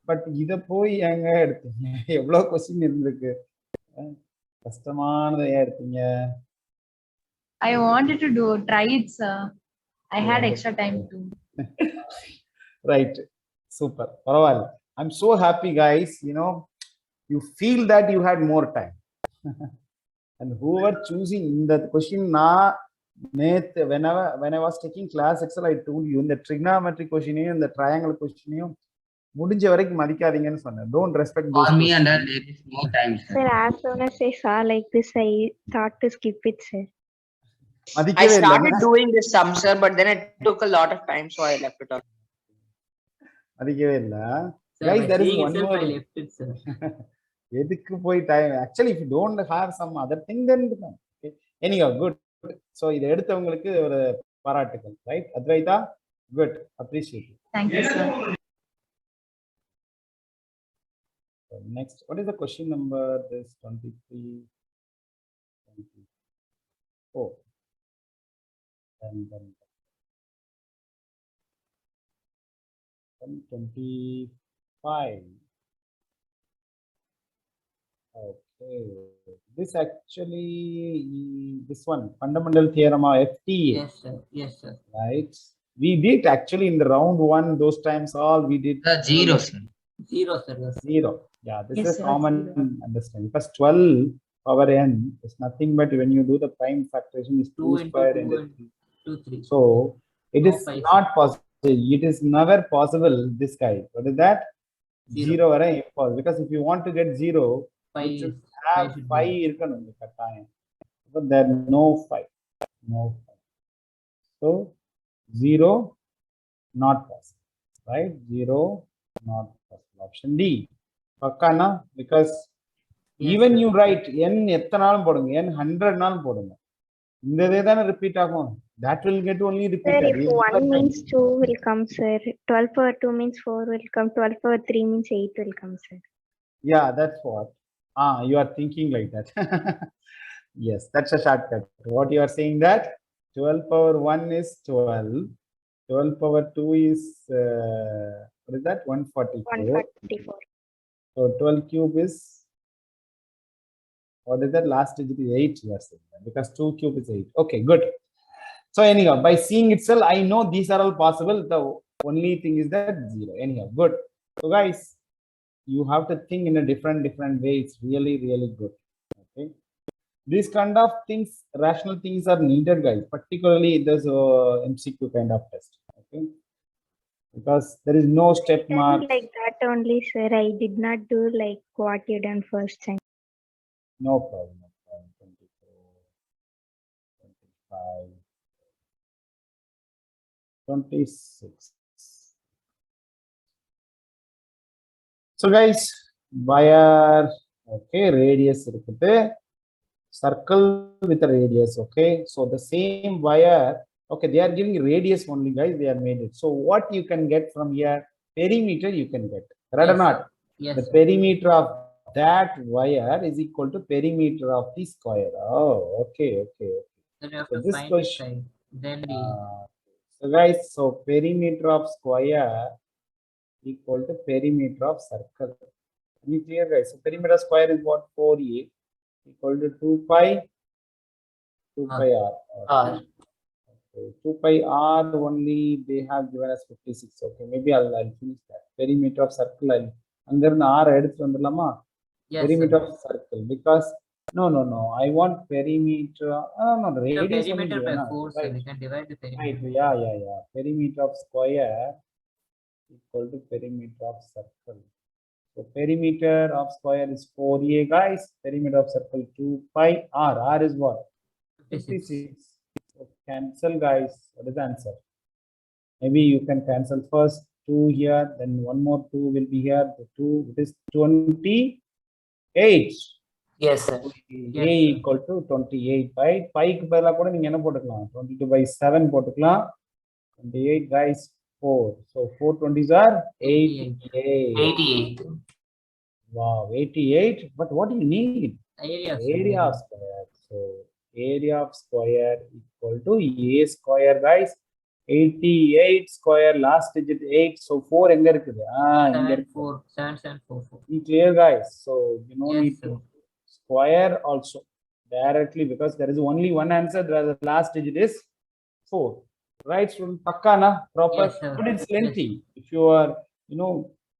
But இத போய் எங்க எடுத்தீங்க? எவ்வளவு question இருந்திருக்கு? கஷ்டமானதை எடுத்தீங்க. I wanted to try it, sir. I had extra time to. Right. Super. பரவாயில்ல. I'm so happy, guys. You know, you feel that you had more time. And whoever choosing the question, when I was taking class Excel, I told you in the trigonometry question and the triangle question, முடிஞ்ச வரைக்கும் மதிக்காதீங்கன்னு சொன்னேன். Don't respect those For me and questions. there is no time, sir. Sir, as soon as I saw like this, I thought to skip it, sir. I மதிக்கவே started இல்லை. doing this sum, sir, but then it took a lot of time, so I left it off. மதிக்கவே இல்லை. Sir, Guys, by there is seeing one itself, more. I left it, sir. எதுக்கு போய் time? Actually, if you don't have some other thing, then okay. Anyhow, good. So இதை எடுத்தவங்களுக்கு ஒரு பாராட்டுகள், right? Advaita, good. Appreciate it. Thank you, sir. So next, what is the question number? This 23, 24. And then 25. Okay, this actually, this one, fundamental theorem of FT, Yes, sir. Yes, sir. right? We did actually in the round one, those times all we did. Sir, 0, sir. 0, sir. Yes. 0. Yeah, this Yes, is sir, common understanding because 12 power n is nothing but when you do the prime factorization is 2 2 into square 2 into and 2, 3. So it No is pi, not possible. It is never possible. This guy. What is that? 0. 0 are impossible because if you want to get 0, Pi you should is- have pi should be 5 there. irkanum kattaayam. But there are no 5. No 5. So 0 not possible. Right? 0 not possible. Option D. Pakkana because Yes, even sir. you write n எத்தனாலும் போடுங்க n 100 நாளும் போடுங்க இந்த இதே தானே repeat ஆகும் that will get only Sir, repeated. if 1 means 2 will come, sir. 12 power 2 means 4 will come. 12 power 3 means 8 will come, sir. Yeah, that's what. You are thinking like that. Yes, that's a shortcut. What you are saying that 12 power 1 is 12. 12 power 2 is what is that? 144. 144. So 12 cube is what is that? Last digit is 8. You are saying that because 2 cube is 8. Okay, good. So anyhow, by seeing itself, I know these are all possible. The only thing is that 0. Anyhow, good. So guys, you have to think in a different way. It's really good. Okay, these kind of things, rational things are needed, guys, particularly in this MCQ kind of test. Okay, because there is no step Done mark. like that only, sir. I did not do like what you done first time. No problem. 24, 25, 26. So guys, wire, okay, radius இருக்குது, circle with a radius. Okay, so the same wire, okay, they are giving radius only, guys, they are made it. So what you can get from here, perimeter you can get, right or Yes, not? Yes, The sir. perimeter of that wire is equal to perimeter of the square. Oh, okay. Then you have So to this find question, its side. Then the so guys, so perimeter of square equal to perimeter of circle. Any clear, guys? So perimeter of square is what? 4a equal to 2 pi r. R. Okay. 2 pi r only they have given us 56. Okay, maybe I'll finish that. Perimeter of circle. Under the r எடுத்து வந்துடலாமா? yes, Perimeter sir. of circle, because no, I want perimeter. No, the The radius only perimeter by given, 4, sir. right? We can divide the Right. perimeter. Yeah. Perimeter of square equal to perimeter of circle. So perimeter of square is 4a, guys. Perimeter of circle 2 pi r. R is what? 56. So cancel, guys. What is the answer? Maybe you can cancel first 2 here, then one more 2 will be here. The 2, it is 28. Yes, sir. A equal to 28, right? Pi க்கு பதிலா கூட நீங்க என்ன போட்டுக்கலாம்? 22/7 போட்டுக்கலாம். 28, guys, 4. So 4 20s are 88. 88. Wow, 88. But what do you need? Area, sir. Area of square. So area of square equal to a square, guys. 88 square, last digit 8. So 4 எங்க இருக்குது? இங்க 7, இருக்கு. 4, 7, 7, 4, 4. Be clear, guys. So you don't Yes, need to sir. square also directly because there is only one answer. The last digit is 4. Right, student? Pakkana, proper. Yes, sir. But it's lengthy. If you are,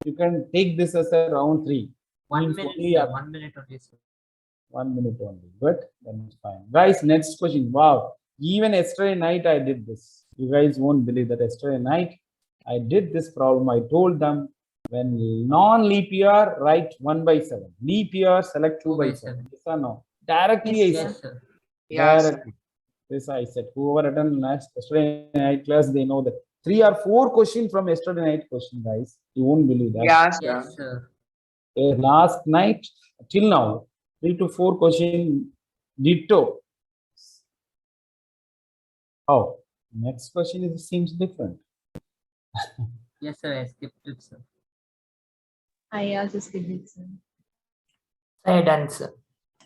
you can take this as a round 3. 1 Means minute, only sir. up- 1 minute only, sir. 1 minute only. Good, then it's fine. Guys, next question. Wow, even yesterday night I did this. You guys won't believe that yesterday night I did this problem. I told them when non-leap year, write 1/7. Leap year, select 2/7. Yes or no? Directly I said. Yes, sir. Yeah, sir. Directly. This I said. Whoever attended yesterday night class, they know that 3 or 4 questions from yesterday night question, guys. You won't believe that. Yeah, sir. Yes, sir. Last night till now 3 to 4 question ditto. Oh, next question seems different. Yes, sir. I skipped it, sir. I also skipped it, sir. I done, sir.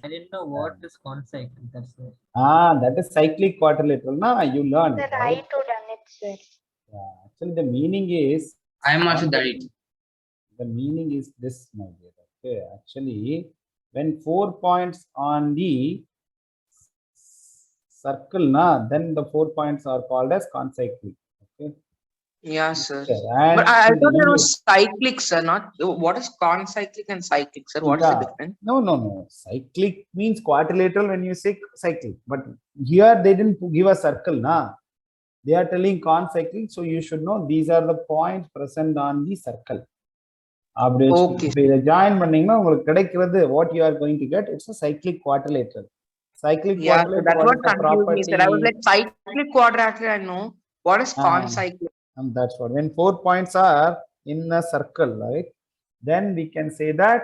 I didn't know what is concycle. That's it. That is cyclic quadrilateral. You learned. Sir, I Right? too done it, sir. Yeah. Actually, the meaning is I am also done it. the meaning is this, my dear. Okay, actually, when 4 points on the circle, then the 4 points are called as concyclic. Okay, Yeah, sir. And But I thought it linear. was cyclic, sir. Not what is concyclic and cyclic, sir? What is the Yeah. difference? No. Cyclic means quadrilateral when you say cyclic. But here they didn't give a circle, na. They are telling concyclic, so you should know these are the points present on the circle. Okay. If you join what you are going to get, it's a cyclic quadrilateral. Cyclic Yeah, so quadrilateral, that's what what is the confused me, sir. I was property? like cyclic quadrilateral, I know. What is concyclic? And that's what, when 4 points are in a circle, right, then we can say that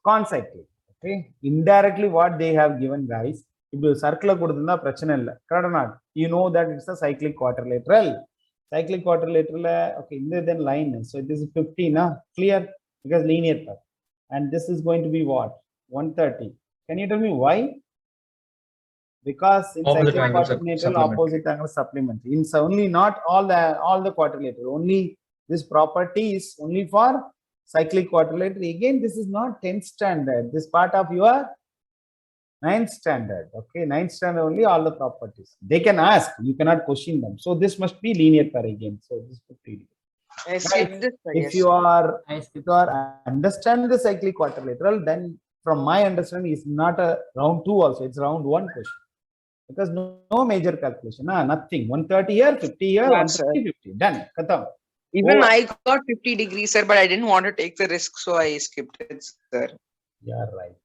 concyclic. Okay, indirectly what they have given, guys, if you circle correct or not, you know that it's a cyclic quadrilateral. Cyclic quadrilateral, okay, then line, so this is 50 na, clear, because linear path, and this is going to be what, 130. Can you tell me why? Because in Opposite cyclic angles quadrilateral, supplementary. opposite angle supplementary. In only not all the quadrilateral. Only this property is only for cyclic quadrilateral. Again, this is not 10th standard. This part of your 9th standard. Okay, 9th standard only all the properties. They can ask. You cannot question them. So this must be linear pair again. So this 50. I skipped this, sir. If Yes. you are I skipped. understand the cyclic quadrilateral, then from my understanding, it's not a round 2 also. It's round 1 question. Because no major calculation, nothing. 130 here, 50 here, Yeah, 150, 50. Done. Khatam. Even Oh. I got 50 degrees, sir, but I didn't want to take the risk, so I skipped it, sir. Yeah, right.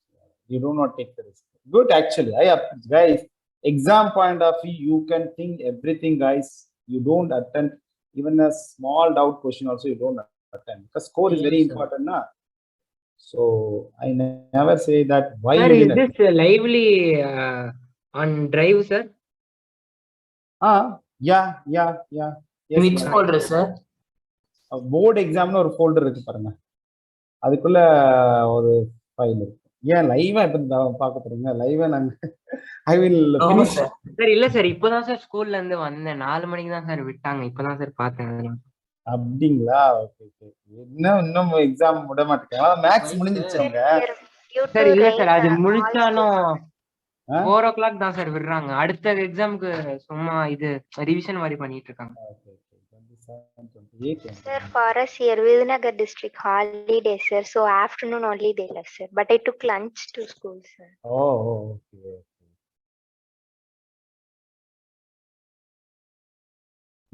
You do not take the risk. Good, actually. Guys, exam point of view, you can think everything, guys. You don't attend even a small doubt question also, you don't attend. Because score is very Yes, sir. important, na? So I never say that why Sir, you is didn't. this lively on drive, sir? Yeah. Yes, Which right. folder, sir? Board exam ஒரு folder இருக்கு பாருங்க, அதுக்குள்ள ஒரு file இருக்கு. ஏன் லைவா இப்ப பார்க்க போறீங்க? லைவா நாங்க I will No, finish. sir. Sir இல்ல சார் இப்பதான் சார் ஸ்கூல்ல இருந்து வந்தேன் 4 மணிக்கு தான் சார் விட்டாங்க இப்பதான் சார் பார்த்தேன் அதெல்லாம். அப்படிங்களா? ஓகே. இன்னும் எக்ஸாம் விட மாட்டேங்க. மேக்ஸ் Why, முடிஞ்சிருச்சுங்க. சார் இல்ல சார் அது முடிச்சாலும் ஆ? 4 o'clock தான் சார் விடுறாங்க. அடுத்த எக்ஸாம்க்கு சும்மா இது ரிவிஷன் மாதிரி பண்ணிட்டு இருக்காங்க. Okay. 27, 28. Sir, for us here, Vidhanagar district holiday, sir. So afternoon only they left, sir. But I took lunch to school, sir. Oh, okay.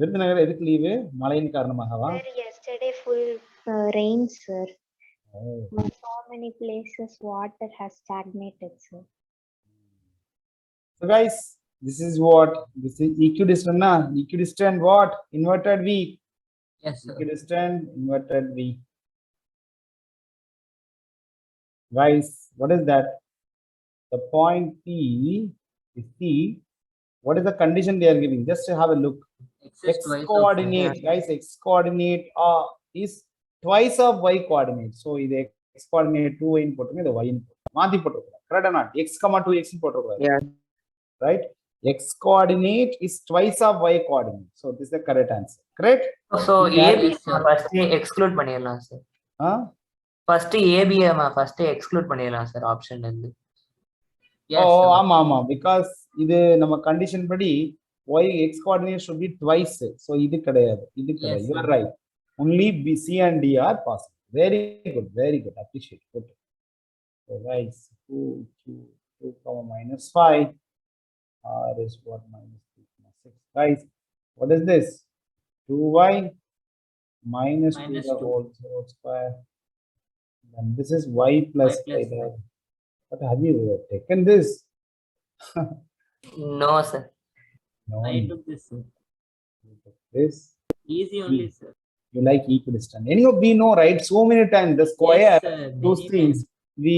Virudhunagar எதுக்கு லீவு? மழையின் காரணமாகவா? Sir, yesterday full rain, sir. Oh. So many places water has stagnated, sir. So guys, this is equidistant, na? Equidistant what? Inverted V. Yes, sir. Equidistant inverted V. Guys, what is that? The point P is C. What is the condition they are giving? Just to have a look. X coordinate, guys, X coordinate is twice of Y coordinate. So this X coordinate 2 input, the Y input. Correct or not? X, 2X input. Yeah. Right? X coordinate is twice of Y coordinate. So this is the correct answer. Correct? So Yes, AB sir. first exclude பண்ணிடலாம் sir. First AB first exclude பண்ணிடலாம் sir option ல இருந்து. Yes, oh, sir. ஆமா because இது நம்ம condition படி Y X coordinate should be twice. So இது கிடையாது. Yes, You are sir. right. Only B, C and D are possible. Very good. Appreciate. Good. So guys, 2 comma minus 5. R is what? Minus 3, 6. Guys, what is this? 2y minus 2 Minus the 2. whole square. And this is y plus Y plus 5. But have you taken this? No, sir. No. I took this, sir. You took this. Easy only, sir. You like equidistant. Anyhow, we know, right? So many times the square, Yes, sir. those Many things. times. We,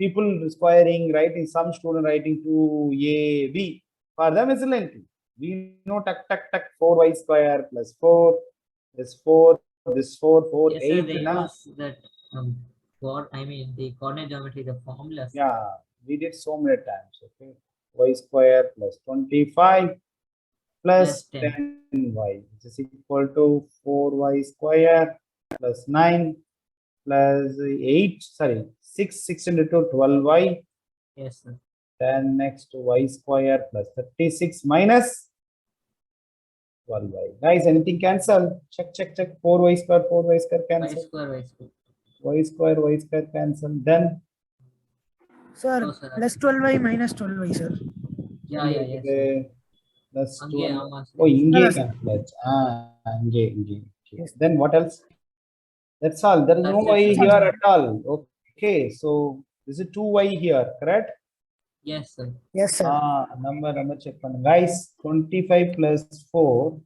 people squaring, writing, some student writing 2ab. For them, it's lengthy. We know, 4y square plus 4, this 4, this 4, 4, Yes, sir. 8. They na? use that the coordinate geometry, the formulas. Yeah, we did so many times. Okay, y square plus 25 plus Plus 10. 10y, which is equal to 4y square plus 9 plus 6 into 2, 12y. Yes, sir. Then next y square plus 36 minus 12y. Guys, anything cancel? Check, check, check. 4y square, 4y square Y cancel. square, y square. Y square cancel. Then Sir, No, sir. plus 12y minus 12y, sir. Yeah, yes, sir. plus Ange, 12. ama, sir. Oh, inge Yes, sir. cancel. Inge. Yes. Then what else? That's all. There is no That's it, y sir. here at all. Okay, so this is 2y here, correct? Yes, sir. Yes, sir. Number check பண்ணுங்க. Guys, 25 plus 4,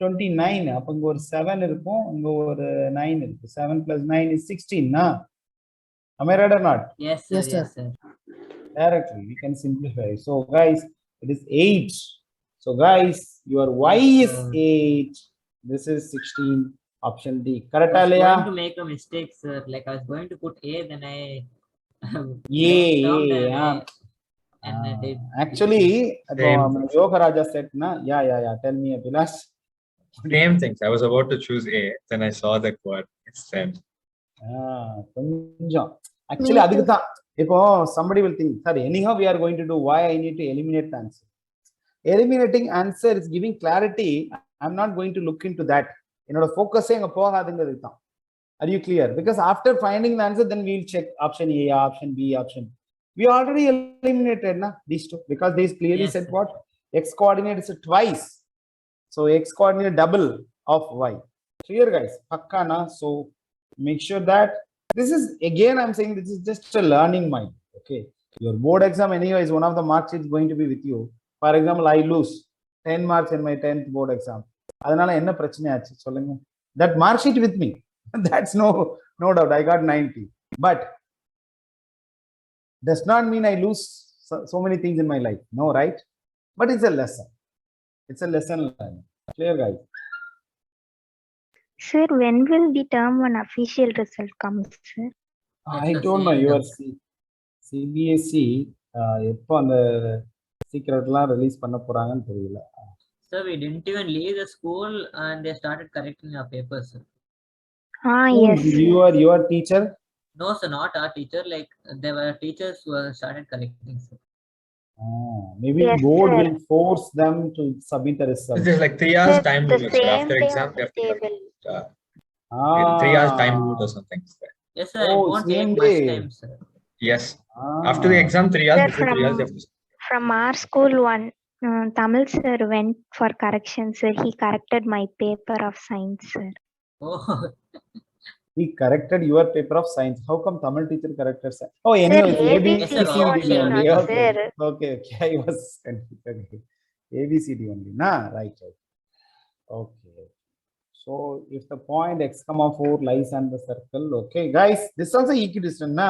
29. அப்ப இங்க ஒரு 7 இருக்கும், இங்க ஒரு 9 இருக்கு. 7 plus 9 is 16, na? Am I right or not? Yes, sir. Yes, sir. Yes, sir. Directly, we can simplify. So guys, it is 8. So guys, your y is 8. This is 16. Option D. Correct, I was Alaya? going to make a mistake, sir. Like I was going to put A, then I Yeah. and I did. Actually, Same. Yogaraja said, na? Yeah. Tell me, Abhilash. Same things. I was about to choose A, then I saw the coordinates. Then கொஞ்சம் actually அதுக்கு தான் இப்போ somebody will think, sir, anyhow we are going to do, why I need to eliminate the answer? Eliminating answer is giving clarity. I'm not going to look into that. என்னோட ஃபோக்கஸே அங்க போகாதுங்கிறது தான். Are you clear? Because after finding the answer, then we'll check option A, option B, option. We already eliminated these two, because they clearly Yes, said sir. what? X coordinate is twice. So X coordinate double of Y. Clear, guys? Pakka na? So make sure that this is, again, I'm saying this is just a learning mind. Okay. Your board exam anyway is one of the marks is going to be with you. For example, I lose 10 marks in my 10th board exam. அதனால என்ன பிரச்சனை ஆச்சு சொல்லுங்க? That mark sheet with me. That's no doubt. I got 90. But does not mean I lose so many things in my life. No, right? But it's a lesson. It's a lesson learned. Clear, guys? Sir, when will the term one official result come, sir? I don't know. Your CBSE எப்போ அந்த சீக்ரெட்லாம் release பண்ண போறாங்கன்னு தெரியல. Sir, we didn't even leave the school and they started correcting our papers, sir. Yes. Your teacher? No, sir, not our teacher. Like there were teachers who started correcting, sir. Maybe Yes, board sir. will force them to submit the result. there's like 3 hours Sir, time the limit. So same after day exam, only they have to they will. 3 hours time limit or something. Yes, sir. Oh, it won't same take much day. time, sir. Yes. After the exam, 3 hours. Sir, Before 3 hours, they have to. From our school, one Tamil sir went for correction, sir. He corrected my paper of science, sir. Oh, He corrected your paper of science. How come Tamil teacher corrected science? Oh, anyway, it's ABCD ABCD only. not, Okay. sir. Okay. I was confused. Okay. ABCD only. Right. Okay. So if the point x comma 4 lies on the circle, okay, guys, this is also equidistant,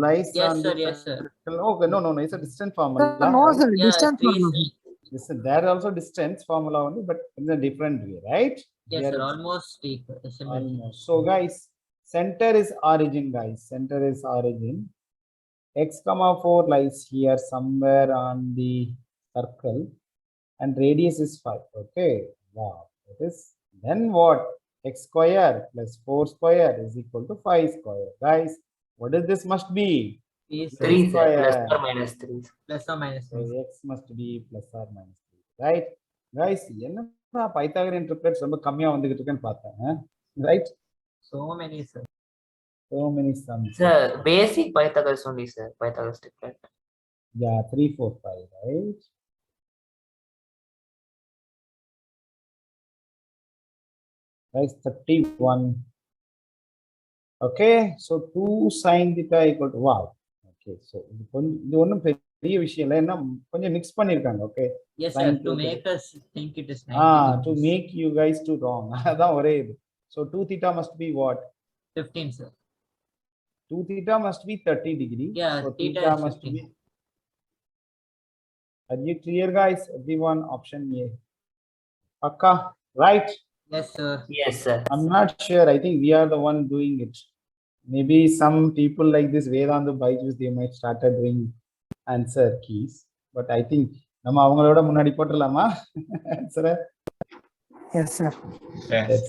lies yes, on sir. the Yes, sir. circle. Okay, no, it's a distant formula. No, sir. Yeah, Distance three, formula. sir. Listen, there are also distance formula only, but in a different way, right? Yes, Here sir. it's Almost equal. Similar. almost. So guys, center is origin, guys. Center is origin. X comma 4 lies here somewhere on the circle, and radius is 5. Okay. Wow. It is. Then what? X square plus 4 square is equal to 5 square. Guys, what is this must be? 3, sir. 3, sir. Plus Square. or minus 3. Plus or minus So 3. X must be plus or minus 3. Right? Guys, என்ன Pythagorean triplets ரொம்ப கம்மியா வந்துகிட்டு இருக்குன்னு பார்த்தேன். Right? So many, sir. So many sums. Sir, basic Pythagoras only, sir. Pythagoras triplet. Yeah, 3, 4, 5, right? Guys, 31. Okay, so 2 sin theta equal to, wow. Okay, so இது ஒண்ணும் பெரிய விஷயம் இல்ல, என்ன கொஞ்சம் மிக்ஸ் பண்ணிருக்காங்க. Okay. Yes, sir. Sin To theta. make us think it is 90 To degrees. make you guys to wrong. அதான் ஒரே இது. So 2 theta must be what? 15, sir. 2 theta must be 30 degrees. Yeah, so theta is must 15. be. Are you clear, guys? Everyone, option A. Akka, right? Yes, sir. Yes, sir. I'm not sure. I think we are the one doing it. Maybe some people like this Vedanta Byju's, they might started doing answer keys. But I think நம்ம அவங்களோட முன்னாடி போட்டுடலாமா answer? Yes, sir. Yes.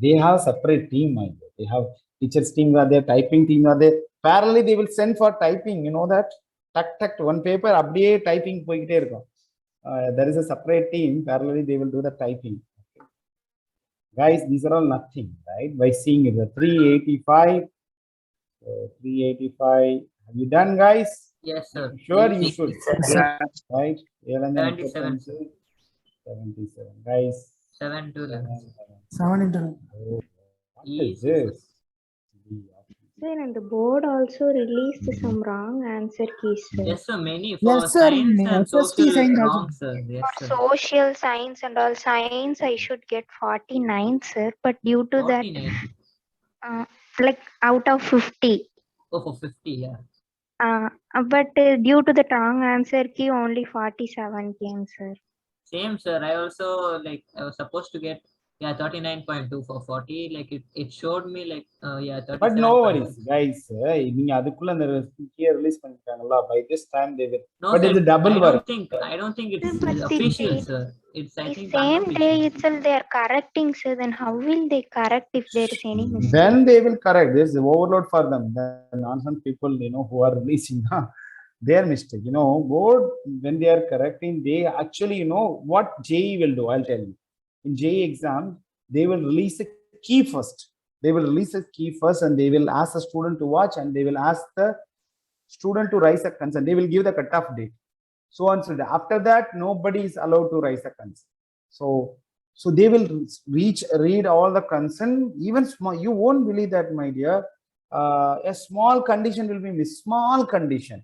They have separate team. They have teachers team are there, typing team are there. Parallelly, they will send for typing. You know that? Tuck, one paper, அப்படியே typing போய்கிட்டே இருக்கும். there is a separate team. Parallelly, they will do the typing. Okay. Guys, these are all nothing, right? By seeing it, the 385. 385. Have you done, guys? Yes, sir. Sure, you should. Right? 77, sir. 77. Guys. 7 to 11. 7 into 9. Oh, what Easy, is this? Sir, and the board also released some wrong answer keys, sir. Yes, sir. Many for Yes, sir. science and SST social science wrong, also. sir. Yes, For sir. social science and all science, I should get 49, sir. But due to that, 49. like out of 50. Oh, for 50, yeah. But due to the wrong answer key, only 47 came, sir. Same, sir. I also like I was supposed to get 39.2 for 40. Like it showed me like 37. But no worries, guys. நீங்க அதுக்குள்ள அந்த key release பண்ணிட்டாங்களா? By this time they will. No, But sir, it's a double work. I don't think it's But the official, day- sir. It's I The think same day unofficial. itself they are correcting, sir. Then how will they correct if there is any mistake? Then they will correct. There's overload for them. The nonsense people, who are releasing their mistake. Board when they are correcting, they actually, what JE will do. I'll tell you. In JE exam, they will release a key first. They will release a key first, and they will ask the student to watch, and they will ask the student to raise a concern. They will give the cutoff date. So on. So after that, nobody is allowed to raise a concern. So they will read all the concern, even small. You won't believe that, my dear. A small condition will be missed. Small condition.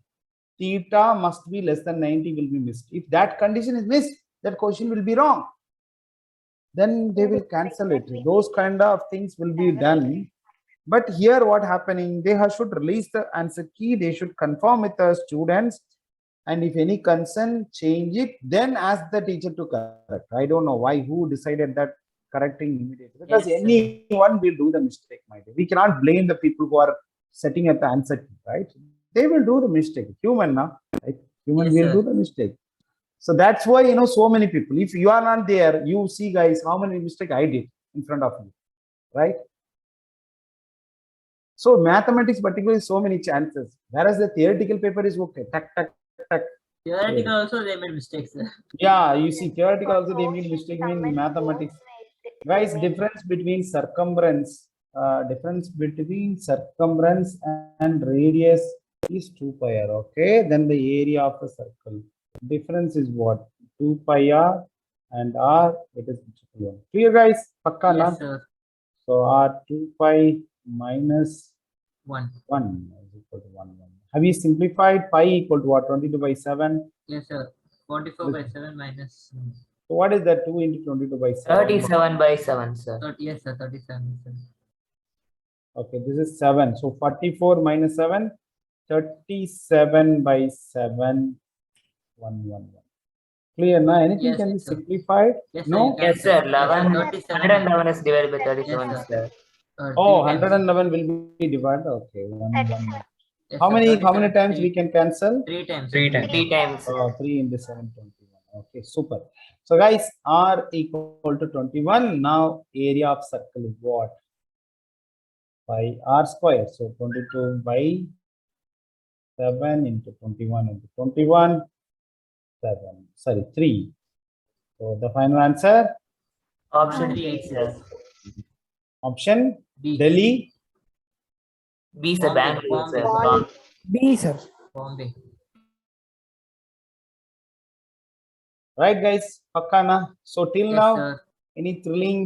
Theta must be less than 90 will be missed. If that condition is missed, that question will be wrong. Then they will cancel it. Those kind of things will be done. But here what happening, they should release the answer key. They should confirm with the students. And if any concern, change it, then ask the teacher to correct. I don't know why, who decided that correcting immediately. Because Yes, anyone will do the mistake, my dear. We cannot blame the people who are setting up the answer key, right? They will do the mistake. Human, right? Human Yes, will sir. do the mistake. So that's why, so many people, if you are not there, you see, guys, how many mistakes I did in front of you, right? So mathematics particularly, so many chances. Whereas the theoretical paper is okay. Tuck, tuck, tuck. Theoretical also they made mistakes, sir. Yeah, you see, theoretical also they made mistake in mathematics. Guys, difference between circumference and radius is 2 pi r. Okay, then the area of the circle. Difference is what? 2 pi r and r. It is 1. Clear, guys? Pakka, na? Yes, sir. So r 2 pi minus 1. 1 is equal to 1. Have you simplified? Pi equal to what? 22 by 7. Yes, sir. 44 by 7 minus. So what is that? 2 into 22 by 7. 37 by 7, sir. 30, yes, sir. 37. Sir. Okay, this is 7. So 44 minus 7, 37 by 7, 111. Clear now? Anything Yes, can be sir. simplified? Yes, No? sir, you can, Yes, sir. 11. 111 is divided by 37, Yes, sir. Oh, 111 will be divided. Okay, 111. Yes, How sir, many 37, times we can cancel? 3 times. 3 times. 3 times. 3 into 721. Okay, super. So guys, r equal to 21. Now area of circle is what? By r square. So 22 by 7 into 21 into 21. 7. Sorry, 3. So the final answer? Option D, sir. Option B. Delhi. B, sir. Bangalore, sir. B, sir. Bombay. Right, guys? Pakana. So till Yes, now, sir. any thrilling,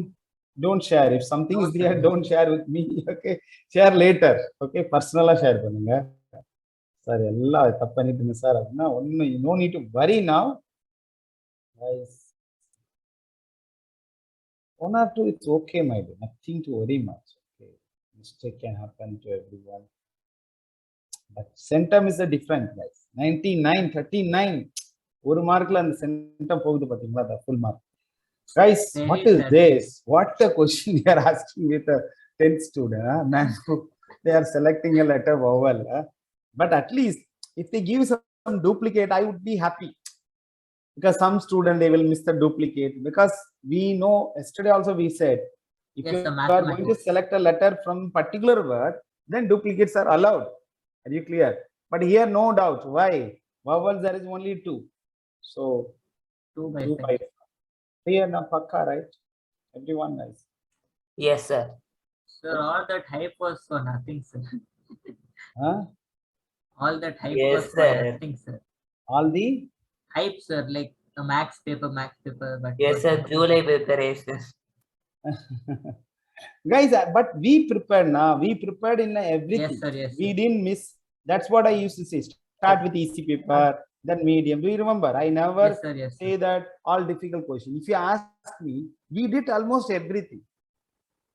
don't share. If something No, is there, sir. don't share with me. Okay, share later. Okay, personal share பண்ணுங்க. Sir, எல்லாம் தப்பு பண்ணிட்டுங்க sir. அப்படின்னா ஒன்னும் no need to worry now. Guys, 1 or 2, it's okay, my dear. Nothing to worry much. Okay, mistake can happen to everyone. But centum is a different, guys. 99, 39. ஒரு மார்க்ல அந்த centum போகுது பாத்தீங்களா, the full mark. Guys, what is this? What the question they are asking with a 10th student? Man, they are selecting a letter vowel. But at least if they give some duplicate, I would be happy. Because some student, they will miss the duplicate. Because we know, yesterday also we said, if Yes, you the are going to mathematics. select a letter from particular word, then duplicates are allowed. Are you clear? But here, no doubt. Why? Vowels, there is only 2. So 2 by 2 5. by 5. Clear now, Pakka, right? Everyone, guys. Yes, sir. Sir, all that hype was for nothing, sir. Huh? All that hype Yes, was for sir. nothing, sir. All the Hype, sir, like a max paper, but Yes, sir. July preparation. guys, but we prepared now. We prepared in everything. Yes, sir, yes, We sir. didn't miss. That's what I used to say. Start with easy paper, then medium. Do you remember? I never Yes, sir, yes, say sir. that all difficult question. If you ask me, we did almost everything.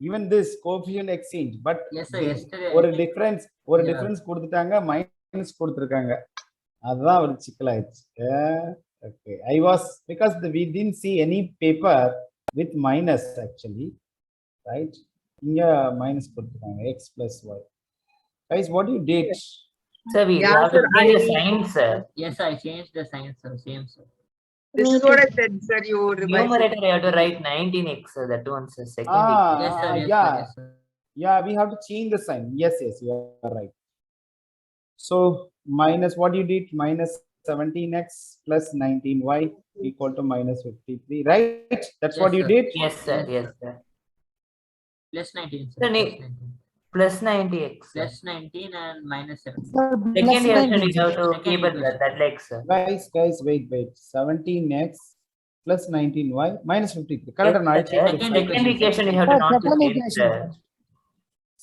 Even this coefficient exchange, but Yes, sir, they- yesterday I ஒரு think- difference Yeah. கொடுத்துட்டாங்க, minus கொடுத்திருக்காங்க. அதுதான் ஒரு சிக்கலாயிடுச்சு. Okay, I was because we didn't see any paper with minus actually, right? Inga minus கொடுத்திருக்காங்க, x plus y. Guys, what you did? Sir, we Yeah, have to sir, change the I- sign, sir. Yes, I changed the sign, sir. Same, sir. This is what I said, sir. You revise it. Numerator, you have to write 19x, sir. That one's the second Ah, equation. Yes, sir, yes, yeah. sir, yes, sir. Yeah, we have to change the sign. Yes, yes, you are right. So minus what you did, minus 17x plus 19y equal to minus 53, right? That's Yes, what you sir. did. Yes, sir. Yes, sir. Plus 19, sir. Sir, Plus ne- 19. Plus 90x. Sir. Plus 19 and minus 7. Sir, Second plus equation, 19, you have to Second keep it equation. that like, sir. Guys, wait. 17x plus 19y minus 53. Correct or not? Yes, sir. Second Second equation, you have Sir, to not to second change, equation, sir.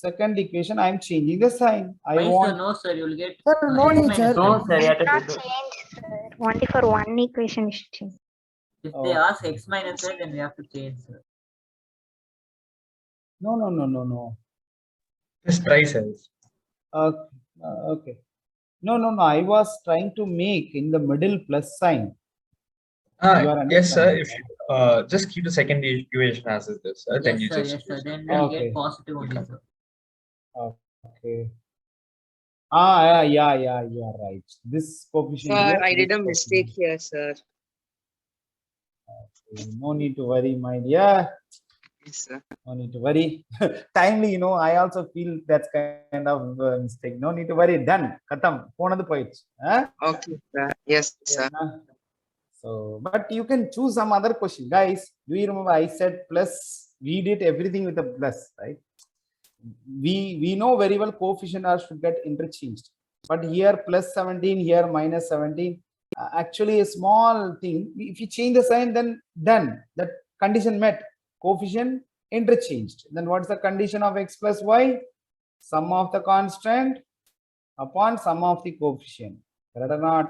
Second equation, I am changing the sign. I Why, sir? want No, sir. You'll get. Sir, no x need, minus sir. No, one. sir. You have to Not do. change, sir. Only for one equation is change. If they Oh. ask x minus y, then we have to change, sir. no. Just try, sir. Okay. No. I was trying to make in the middle plus sign. You are Yes, sir. understanding, If you just keep the second equation as it is, sir, then Yes, you sir. just Yes, sir. use Then it. we'll Okay. get positive only, sir. Okay. Yeah, you are right. This coefficient Sir, here, I did this a mistake coefficient. here, sir. Okay, no need to worry, my dear. Yes, sir. No need to worry. Timely, I also feel that's kind of mistake. No need to worry. Done. Khatam. Ponadu poichu. Okay, sir. Yes, sir. So, but you can choose some other question. Guys, do you remember I said plus? We did everything with a plus, right? We know very well coefficient are should get interchanged. But here plus 17, here minus 17. Actually, a small thing. If you change the sign, then done. That condition met. Coefficient interchanged. Then what's the condition of x plus y? Sum of the constant upon sum of the coefficient. Correct or not?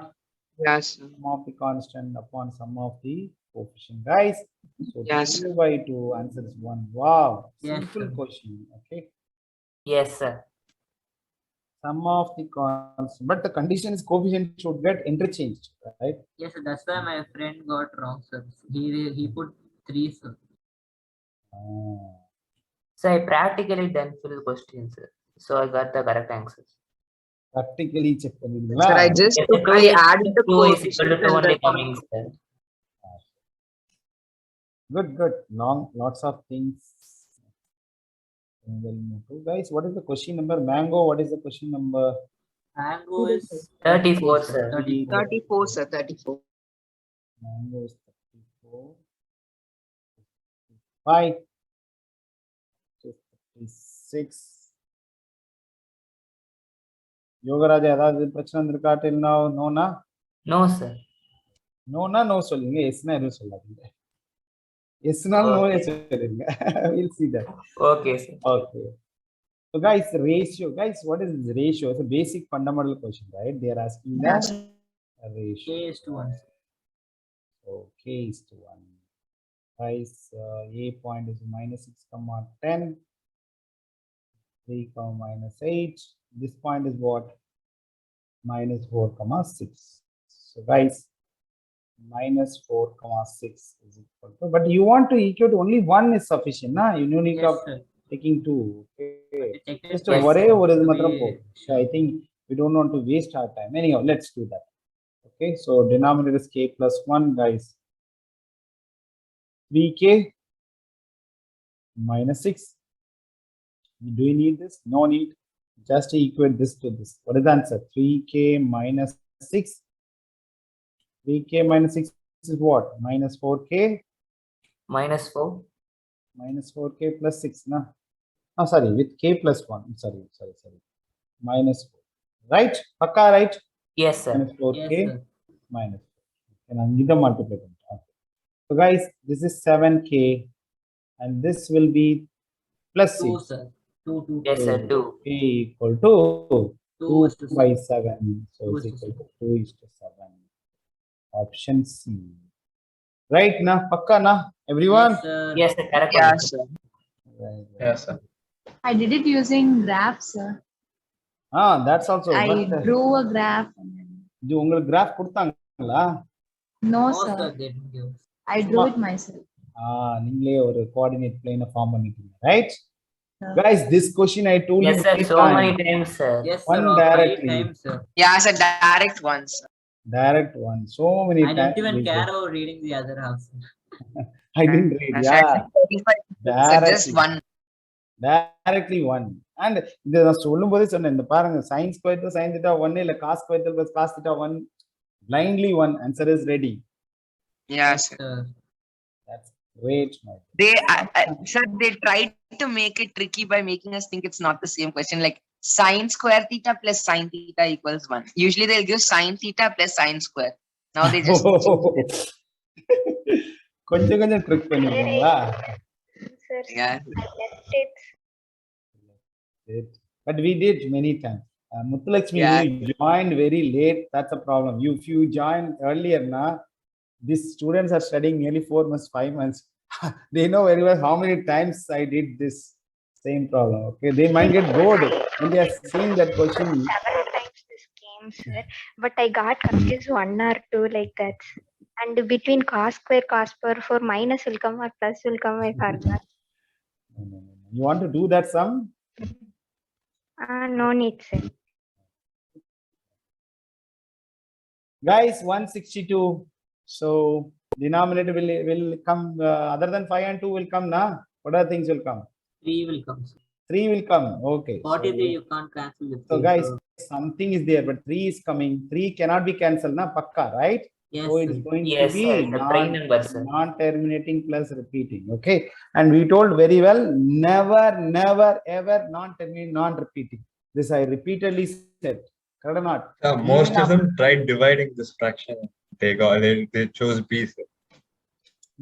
Yes, sir. Sum of the constant upon sum of the coefficient. Guys, so Yes, 2 by 2 answer is 1. Wow. Yes, Simple sir. question. Okay. Yes, sir. Sum of the constant. But the condition is coefficient should get interchanged, right? Yes, sir. That's why my friend got wrong, sir. He put 3, sir. So I practically done full questions, sir. So I got the correct answers. Practically check. Sir, I just Yes, took, two I is- added the two is equal to coefficient two and only the coming, sir. Good. Lots of things. Guys, what is the question number? Mango, what is the question number? Mango is 34, sir. 34. 34, sir. 34. Mango is 34. 5. 56. Yogaraja ஏதாவது பிரச்சனை வந்திருக்கா till now? நோனா? No, sir. நோனா no சொல்லுங்க, எஸ்னா எதுவும் சொல்லாதீங்க. எஸ்னால no சொல்லுங்க. We'll see that. Okay, sir. Okay. So guys, ratio. Guys, what is this ratio? It's a basic fundamental question, right? They are asking that ratio. K is to 1. So K is to 1. Guys, A point is minus 6 comma 10. 3 comma minus 8. This point is what? Minus 4 comma 6. So guys, minus 4 comma 6 is equal to, but you want to equate only one is sufficient, na? You don't need Yes, of sir. taking 2. Okay. Check it. Just Yes, ஒரே sir. ஒரு இது மாத்திரம் We- போதும். So I think we don't want to waste our time. Anyhow, let's do that. Okay, so denominator is k plus 1, guys. 3k minus 6. Do you need this? No need. Just equate this to this. What is the answer? 3k minus 6. 3k minus 6 is what? Minus 4k? Minus 4. Minus 4k plus 6, no? Oh, sorry, with k plus 1. Sorry. Minus 4. Right? Pakka, right? Yes, sir. Minus 4k Yes, sir. minus 4. And I'm either multiply. Okay. So, guys, this is 7k, and this will be plus 2, 6. sir. 2. Yes, sir. 2. K equal to 2 is to 2 by 7. So, 2 it's is to equal to 2 is to 7. Option C. Right, na? Pakka, na? Everyone? Yes, sir. Yes, sir. Correct. Yeah, sir. Right. Yes, sir. I did it using graph, sir. That's also. I but, drew a graph. And then... இது உங்களுக்கு graph கொடுத்தாங்களா? No, No, sir. sir. They didn't give. I drew it myself. நீங்களே ஒரு coordinate plane form பண்ணிட்டீங்க, right? Yeah. Guys, this question I told Yes, you sir. many So times. many times, sir. Yes, sir. One Of 5 directly. times, sir. Yeah, sir. Direct ones. Direct one. So many I times. didn't even we care did. about reading the other half. Sir. I didn't read. That's Yeah. right. 35, sir, just one. Directly one. And இதை நான் சொல்லும் போதே சொன்னேன், இந்த பாருங்க sin square to sin theta 1 இல்ல cos square plus cos theta 1, blindly one answer is ready. Yeah, Yes, sir. sir. That's great, my friend. They, sir, they tried to make it tricky by making us think it's not the same question. Like sin square theta plus sin theta equals 1. Usually they'll give sin theta plus sin square. Now they just கொஞ்சம் trick பண்ணிருக்கீங்களா? Sir, Yeah. I left it. But we did many times. Muthulakshmi, Yeah. you joined very late. That's a problem. If you joined earlier, these students are studying nearly 4 months, 5 months. They know very well how many times I did this same problem. Okay, they might get bored when they are seeing that question. Several times this came, sir, but I got confused 1 or 2 like that. And between cos square, cos power 4, minus will come or plus will come, I forgot. No. You want to do that sum? No need, sir. Guys, 162. So denominator will come other than 5 and 2 will come, na? What other things will come? 3 will come, sir. 3 will come. Okay. 43 you can't cancel with 3. So guys, something is there, but 3 is coming. 3 cannot be cancelled, na? Pakka, right? Yes, So it's sir. going Yes, to be sir. It's a prime number, sir. non-terminating plus repeating. Okay. And we told very well, never, ever non-terminating, non-repeating. This I repeatedly said. Correct or not? Most of them tried dividing this fraction. They chose B, sir.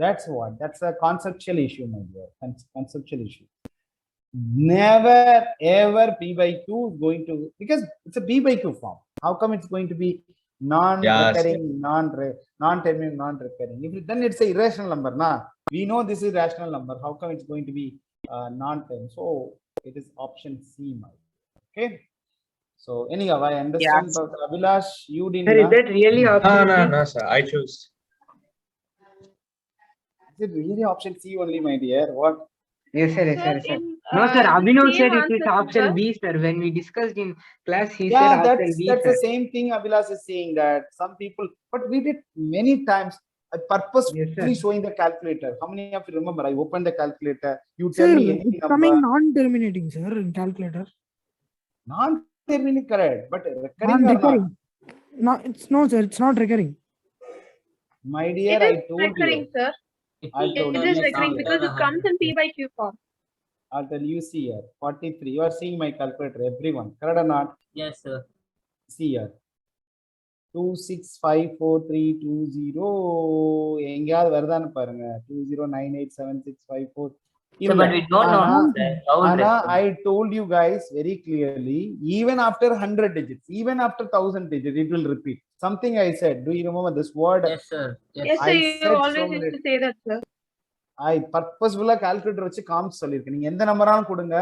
That's what. That's a conceptual issue, my dear. Conceptual issue. Never ever P by Q is going to, because it's a B by Q form. How come it's going to be non-recurring, non-terminating, non-recurring? If then it's a irrational number, na? We know this is rational number. How come it's going to be non-term? So it is option C, my. Okay. So anyhow, I understand. Yeah. But Abhilash, you didn't. Sir, is that really option C? No, sir. I chose. Is it really option C only, my dear? What? Yes, sir. No, sir. Abhinav said it is option B, sir. When we discussed in class, he said Yeah, option B, that's sir. the same thing Abhilash is saying, that some people, but we did many times. I purposely Yes, sir. showing the calculator. How many of you remember? I opened the calculator. You Sir, tell me any it's number. coming non-terminating, sir, in calculator. Non-terminating, correct, but recurring or not? Non-recurring. No, sir. It's not recurring. My dear, It I is told recurring, you. sir. I told It you. is recurring because it comes in P by Q form. I'll tell you, see here, 43. You are seeing my calculator, everyone. Correct or not? Yes, sir. See here. 26543220. எங்கயாவது வருதான்னு பாருங்க. 20987654. Sir, but we don't know, sir. How will Anna, it- I told you guys very clearly, even after 100 digits, even after 1000 digits, it will repeat. Something I said. Do you remember this word? Yes, sir. Yes, I sir. said You so always many- used to say that, sir. I purposefully calculator வச்சு காமிச்சு சொல்லியிருக்கேன். நீங்க எந்த நம்பராலும் கொடுங்க,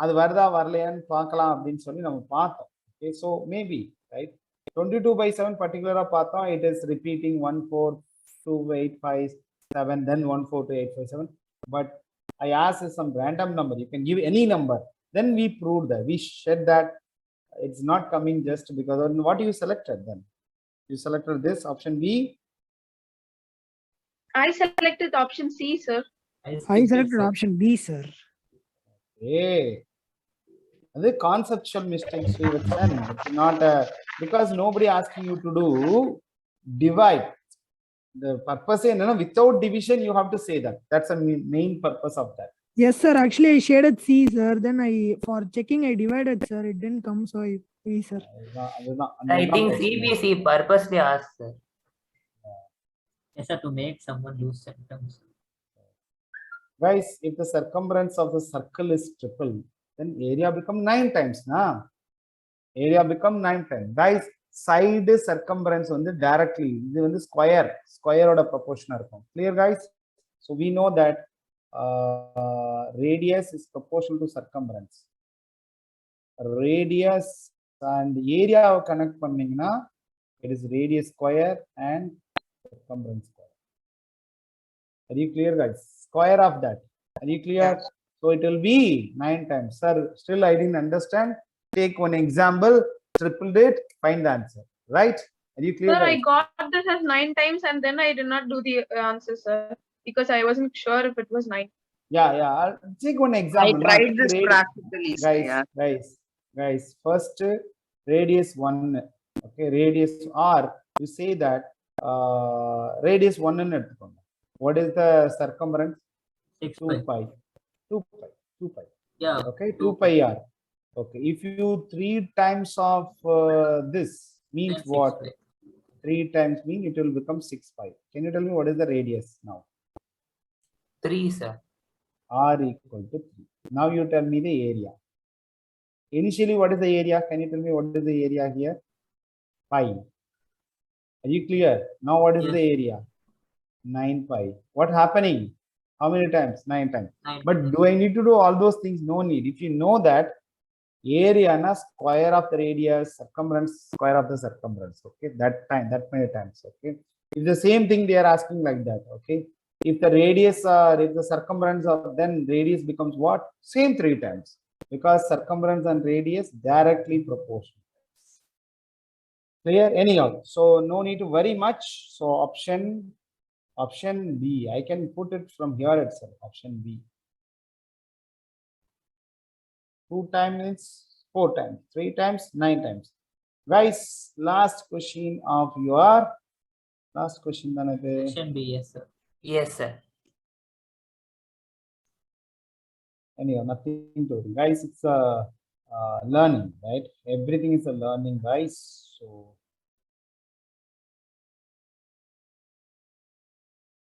அது வருதா வரலையான்னு பார்க்கலாம் அப்படின்னு சொல்லி நம்ம பார்த்தோம். Okay, so maybe, right? 22/7 particular பார்த்தோம். It is repeating 1428557, then 1428557. But I asked some random number. You can give any number. Then we proved that. We said that it's not coming just because. What you selected then? You selected this option B. I selected option C, sir. I selected option B, sir. Hey, the conceptual mistakes we have done. It's not because nobody asking you to do divide. The purpose is, without division, you have to say that. That's the main purpose of that. Yes, sir. Actually, I shaded C, sir. Then for checking, I divided, sir. It didn't come, so I B, sir. I think CBC purposely asked, sir. Yes, sir, to make someone use symptoms. Guys, if the circumference of the circle is triple, then area become 9 times, na? Area become 9 times. Guys, side circumference on the directly, the square oda proportion. Clear, guys? So we know that radius is proportional to circumference. Radius and area connect panningna, it is radius square and circumference square. Are you clear, guys? Square of that. Are you clear? Yeah. So it will be 9 times. Sir, still I didn't understand. Take one example, triple it, find the answer. Right? Are you clear? Sir, guys? I got this as 9 times and then I did not do the answer, sir, because I wasn't sure if it was 9. Yeah. I'll take one example. I tried this practically. Guys, first radius 1. Okay, radius R. You say that radius 1 in it. What is the circumference? 2 pi. 2 pi. Yeah. Okay, 2 pi R. Okay, if you 3 times of this means Then what? 6 pi. 3 times mean it will become 6 pi. Can you tell me what is the radius now? 3, sir. R equal to 3. Now you tell me the area. Initially, what is the area? Can you tell me what is the area here? Pi. Are you clear? Now what is the area? 9 pi. What happening? How many times? 9 times. 9 But do I need to do all those things? No need. If you know that area na square of the radius, circumference square of the circumference. Okay, that many times. Okay, if the same thing they are asking like that. Okay, if the radius if the circumference then radius becomes what? Same 3 times, because circumference and radius directly proportional. Clear? Anyhow, so no need to worry much. So option B. I can put it from here itself. Option B. 2 times, 4 times, 3 times, 9 times. Guys, last question of your question. Option B, yes, sir. Yes, sir. Anyhow, nothing to do. Guys, it's a learning, right? Everything is a learning, guys. So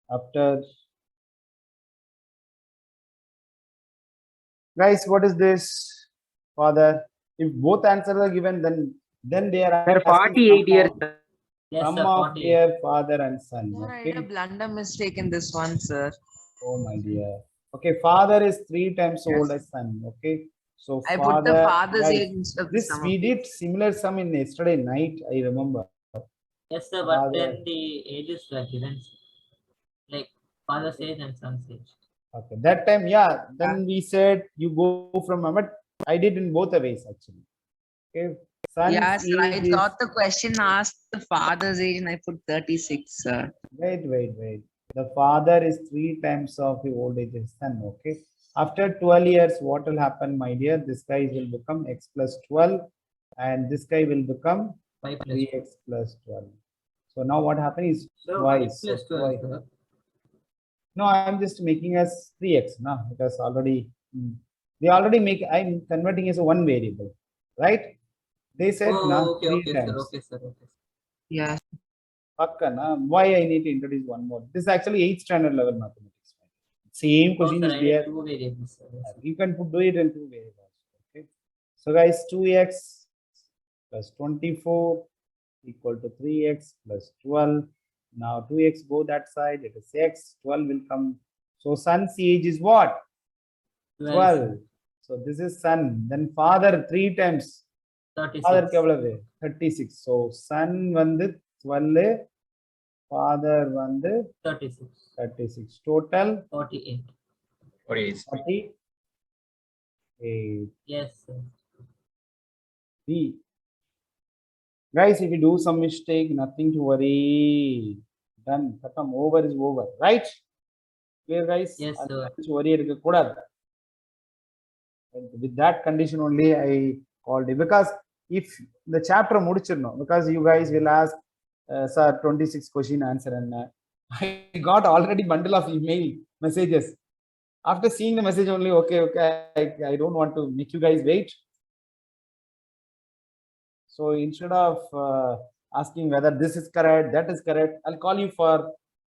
after, guys, what is this, father? If both answers are given, then they are Sir, 48 years. Yes, Sum sir, of 48. their father and son. I Okay. made a blunder mistake in this one, sir. Oh my dear. Okay, father is 3 times Yes. old as son. Okay. So I father, put the father's guys, age instead of the this sum we of did similar sum in yesterday night, I remember. Yes, sir, but Father. then the ages were given, like father's age and son's age. Okay, that time, yeah, then we said you go from, but I did in both the ways actually. Okay, son's Yeah, sir, I age is, thought the question asked the father's age and I put 36, sir. wait. The father is 3 times of the old age of son. Okay. After 12 years, what will happen, my dear? This guy will become x plus 12, and this guy will become 5 plus 3x plus 12. So now what happens is So twice. 5 plus So 12, twice. sir. No, I'm just making as 3x now, because already they already make, I'm converting as a one variable, right? They said Oh, okay, 3 okay, times. sir, okay, sir, okay. Yeah. Pakka, na? Why I need to introduce one more? This is actually 8th standard level mathematics. Same Oh, question sir, is I need there. 2 variables, sir. Yes, sir. You can do it in 2 variables. Okay. So guys, 2x plus 24 equal to 3x plus 12. Now 2x go that side, it is x, 12 will come. So son's age is what? 12. So this is son. Then father 3 times. 36. Father kevlavu? 36. So son vandu 12, father vandu 36. 36. Total 48. 48. 48. Yes, sir. B. Guys, if you do some mistake, nothing to worry. Done. Khatam. Over is over. Right? Clear, guys? Yes, sir. Worry irukka. With that condition only, I called it. Because if the chapter mudichirno, because you guys will ask, sir, 26 question answer. And I got already bundle of email messages. After seeing the message only, okay, I don't want to make you guys wait. So instead of asking whether this is correct, that is correct, I'll call you for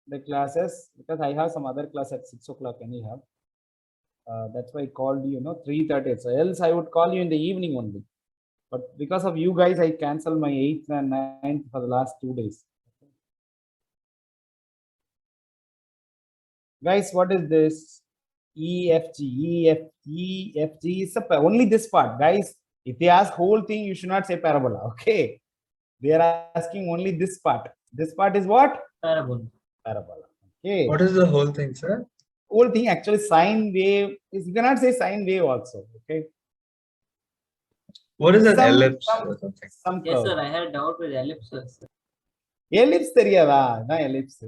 the classes because I have some other class at 6 o'clock anyhow. That's why I called you, 3:30. So else I would call you in the evening only. But because of you guys, I canceled my 8th and 9th for the last 2 days. Guys, what is this? EFG is only this part, guys. If they ask whole thing, you should not say parabola. Okay, they are asking only this part. This part is what? Parabola. Okay. What is the whole thing, sir? Whole thing actually sine wave is, you cannot say sine wave also. Okay. What is an ellipse? Some Yes, curve. sir. I had a doubt with ellipses. Ellipse தெரியாதா? நான் ellipse.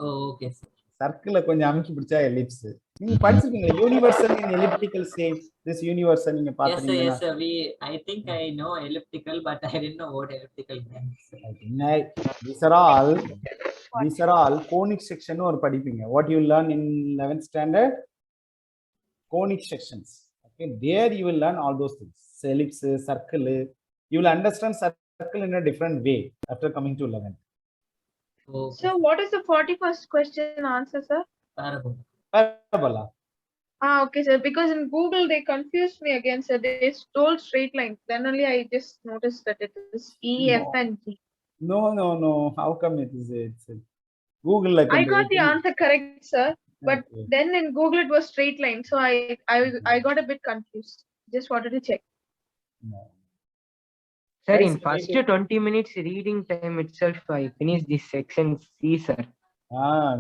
Oh, okay, sir. Circle கொஞ்சம் அமுக்கி பிடிச்சா ellipse. நீங்க படிச்சிருக்கீங்க universal in elliptical shape. This universal நீங்க Yes, sir. பாத்தீங்கன்னா. Yes, sir. I think I know elliptical, but I didn't know what elliptical means. These are all conic section or படிப்பீங்க. What you learn in 11th standard? Conic sections. Okay, there you will learn all those things. Ellipse, circle. You will understand circle in a different way after coming to 11th. Okay. So what is the 41st question answer, sir? Parabola. Parabola. Okay, sir. Because in Google they confused me again, sir. They told straight line. Then only I just noticed that it is E, F, and G. No. How come it is? It's Google. Like I got the answer correct, sir. But Okay. then in Google it was straight line, so I got a bit confused. Just wanted to check. No. Sir, Guys, in first 20 minutes reading time itself, I finished this section C, sir.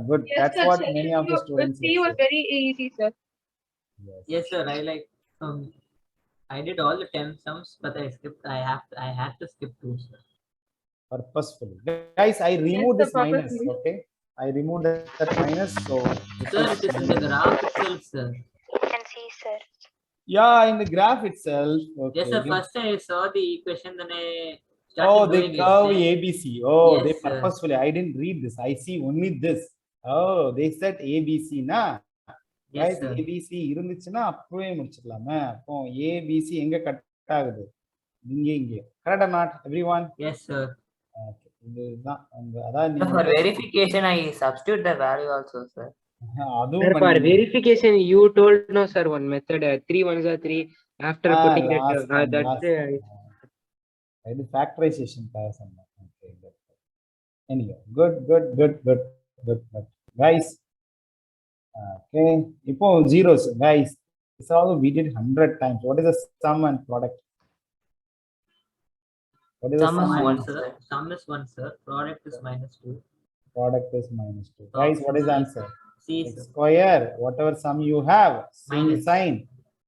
Good. Yes, That's sir. what So many of the students C was say. very easy, sir. Yes, sir. I did all the 10 sums, but I skipped. I had to skip 2, sir. Purposefully. Guys, I removed Yes, this sir, minus. purposefully. Okay. I removed that minus. So Sir, it is in the graph itself, sir. You can see, sir. yeah, in the graph itself. Okay. Yes, sir. First I saw the equation, then I started Oh, they doing curve it. ABC. Oh, Yes, they sir. purposefully. I didn't read this. I see only this. Oh, they said ABC, na? Yes, Guys, sir. ABC இருந்துச்சுன்னா அப்பவே முடிச்சிடலாமே. அப்போ ABC எங்க cut ஆகுது? இங்க. Correct or not, everyone? Yes, sir. Okay. இதுதான் அதான் Sir, for verification, I substitute the value also, sir. Sir, அதுவும் for verification, you told no, sir, one method 3 ones are 3. After putting that, இது factorization class. Okay, good. Anyway, good. Guys, okay, இப்போ zeros, guys. This all we did 100 times. What is the sum and product? What is Sum the is sum? 1, Sir, sir. sum is 1, sir. Product is -2. Product is -2. Guys, what is the answer? C, X sir. square, whatever sum you have, same Minus. sign,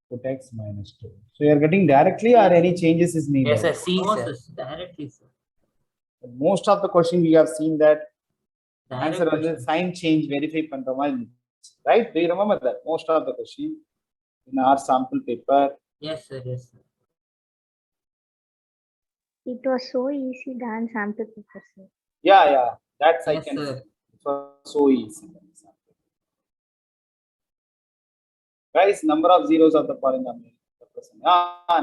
put x -2. So you are getting directly or any changes is needed? Yes, sir. C, No, sir. sir. Directly, sir. Most of the question we have seen that Direct answer on the question. sign change verify பண்ற மாதிரி இருந்துச்சு. Right? Do you remember that? Most of the question in our sample paper. Yes, sir. Yes, sir. It was so easy than sample paper, sir. Yeah. That's I Yes, can sir. say. It was so easy. Guys, number of zeros of the polynomial.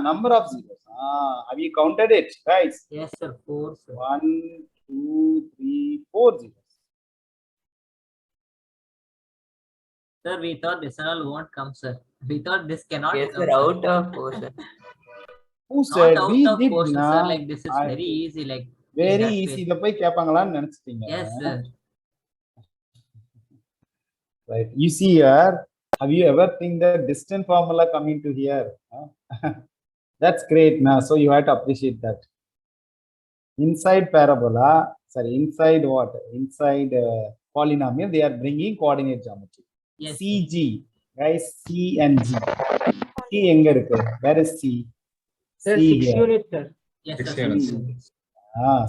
Number of zeros. Have you counted it, guys? Yes, sir. 4, sir. 1, 2, 3, 4 zeros. Sir, we thought this all won't come, sir. We thought this cannot Yes, come. sir. sir. Out of portion. Who Not said out we of did portion, na? sir. Like this is I- very easy. Like Very that easy. way. இத போய் கேட்பாங்களான்னு நினைச்சிட்டீங்க. Yes, sir. Right. You see here, have you ever think the distant formula coming to here? That's great now. So you have to appreciate that. Inside parabola, inside what? Inside polynomial, they are bringing coordinate geometry. Yes. CG, guys, C and G. C எங்க இருக்கு? Where is C? Sir, C 6 here. units, sir. Yes, 6 sir. units.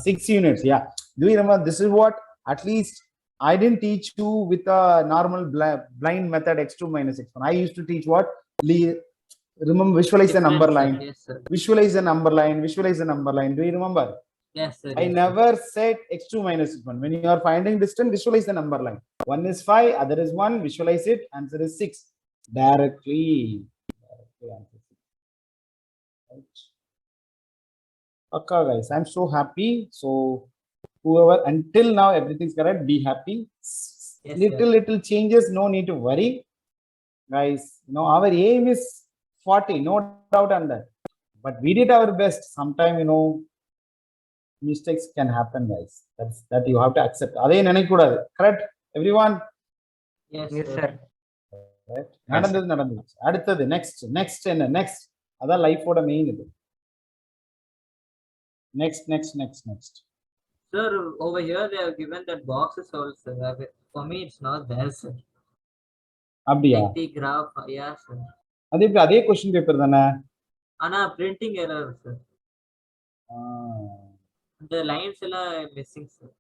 6 units. Yeah. Do you remember? This is what at least I didn't teach you with a normal blind method x2 minus x1. I used to teach what? Remember, visualize the number line. Yes, sir. Visualize the number line. Visualize the number line. Do you remember? Yes, sir. I yes, sir. never said x2 minus 1. When you are finding distance, visualize the number line. 1 is 5, other is 1, visualize it, answer is 6. Directly answer 6. Right. Okay, guys, I'm so happy. So, whoever, until now, everything's correct, be happy. Yes, little changes, no need to worry. Guys, our aim is 40, no doubt on that. But we did our best. Sometime, mistakes can happen, guys. That you have to accept. Correct, everyone? Yes, Yes, sir. sir. Right. Nadandhathu. Next. That's life oda main idu. Next. Sir, over here they have given that boxes also. For me, it's not there, sir. Abdiya. Like the graph, yeah, sir. Adhe question paper dana. Ana printing error, sir. The lines are missing, sir.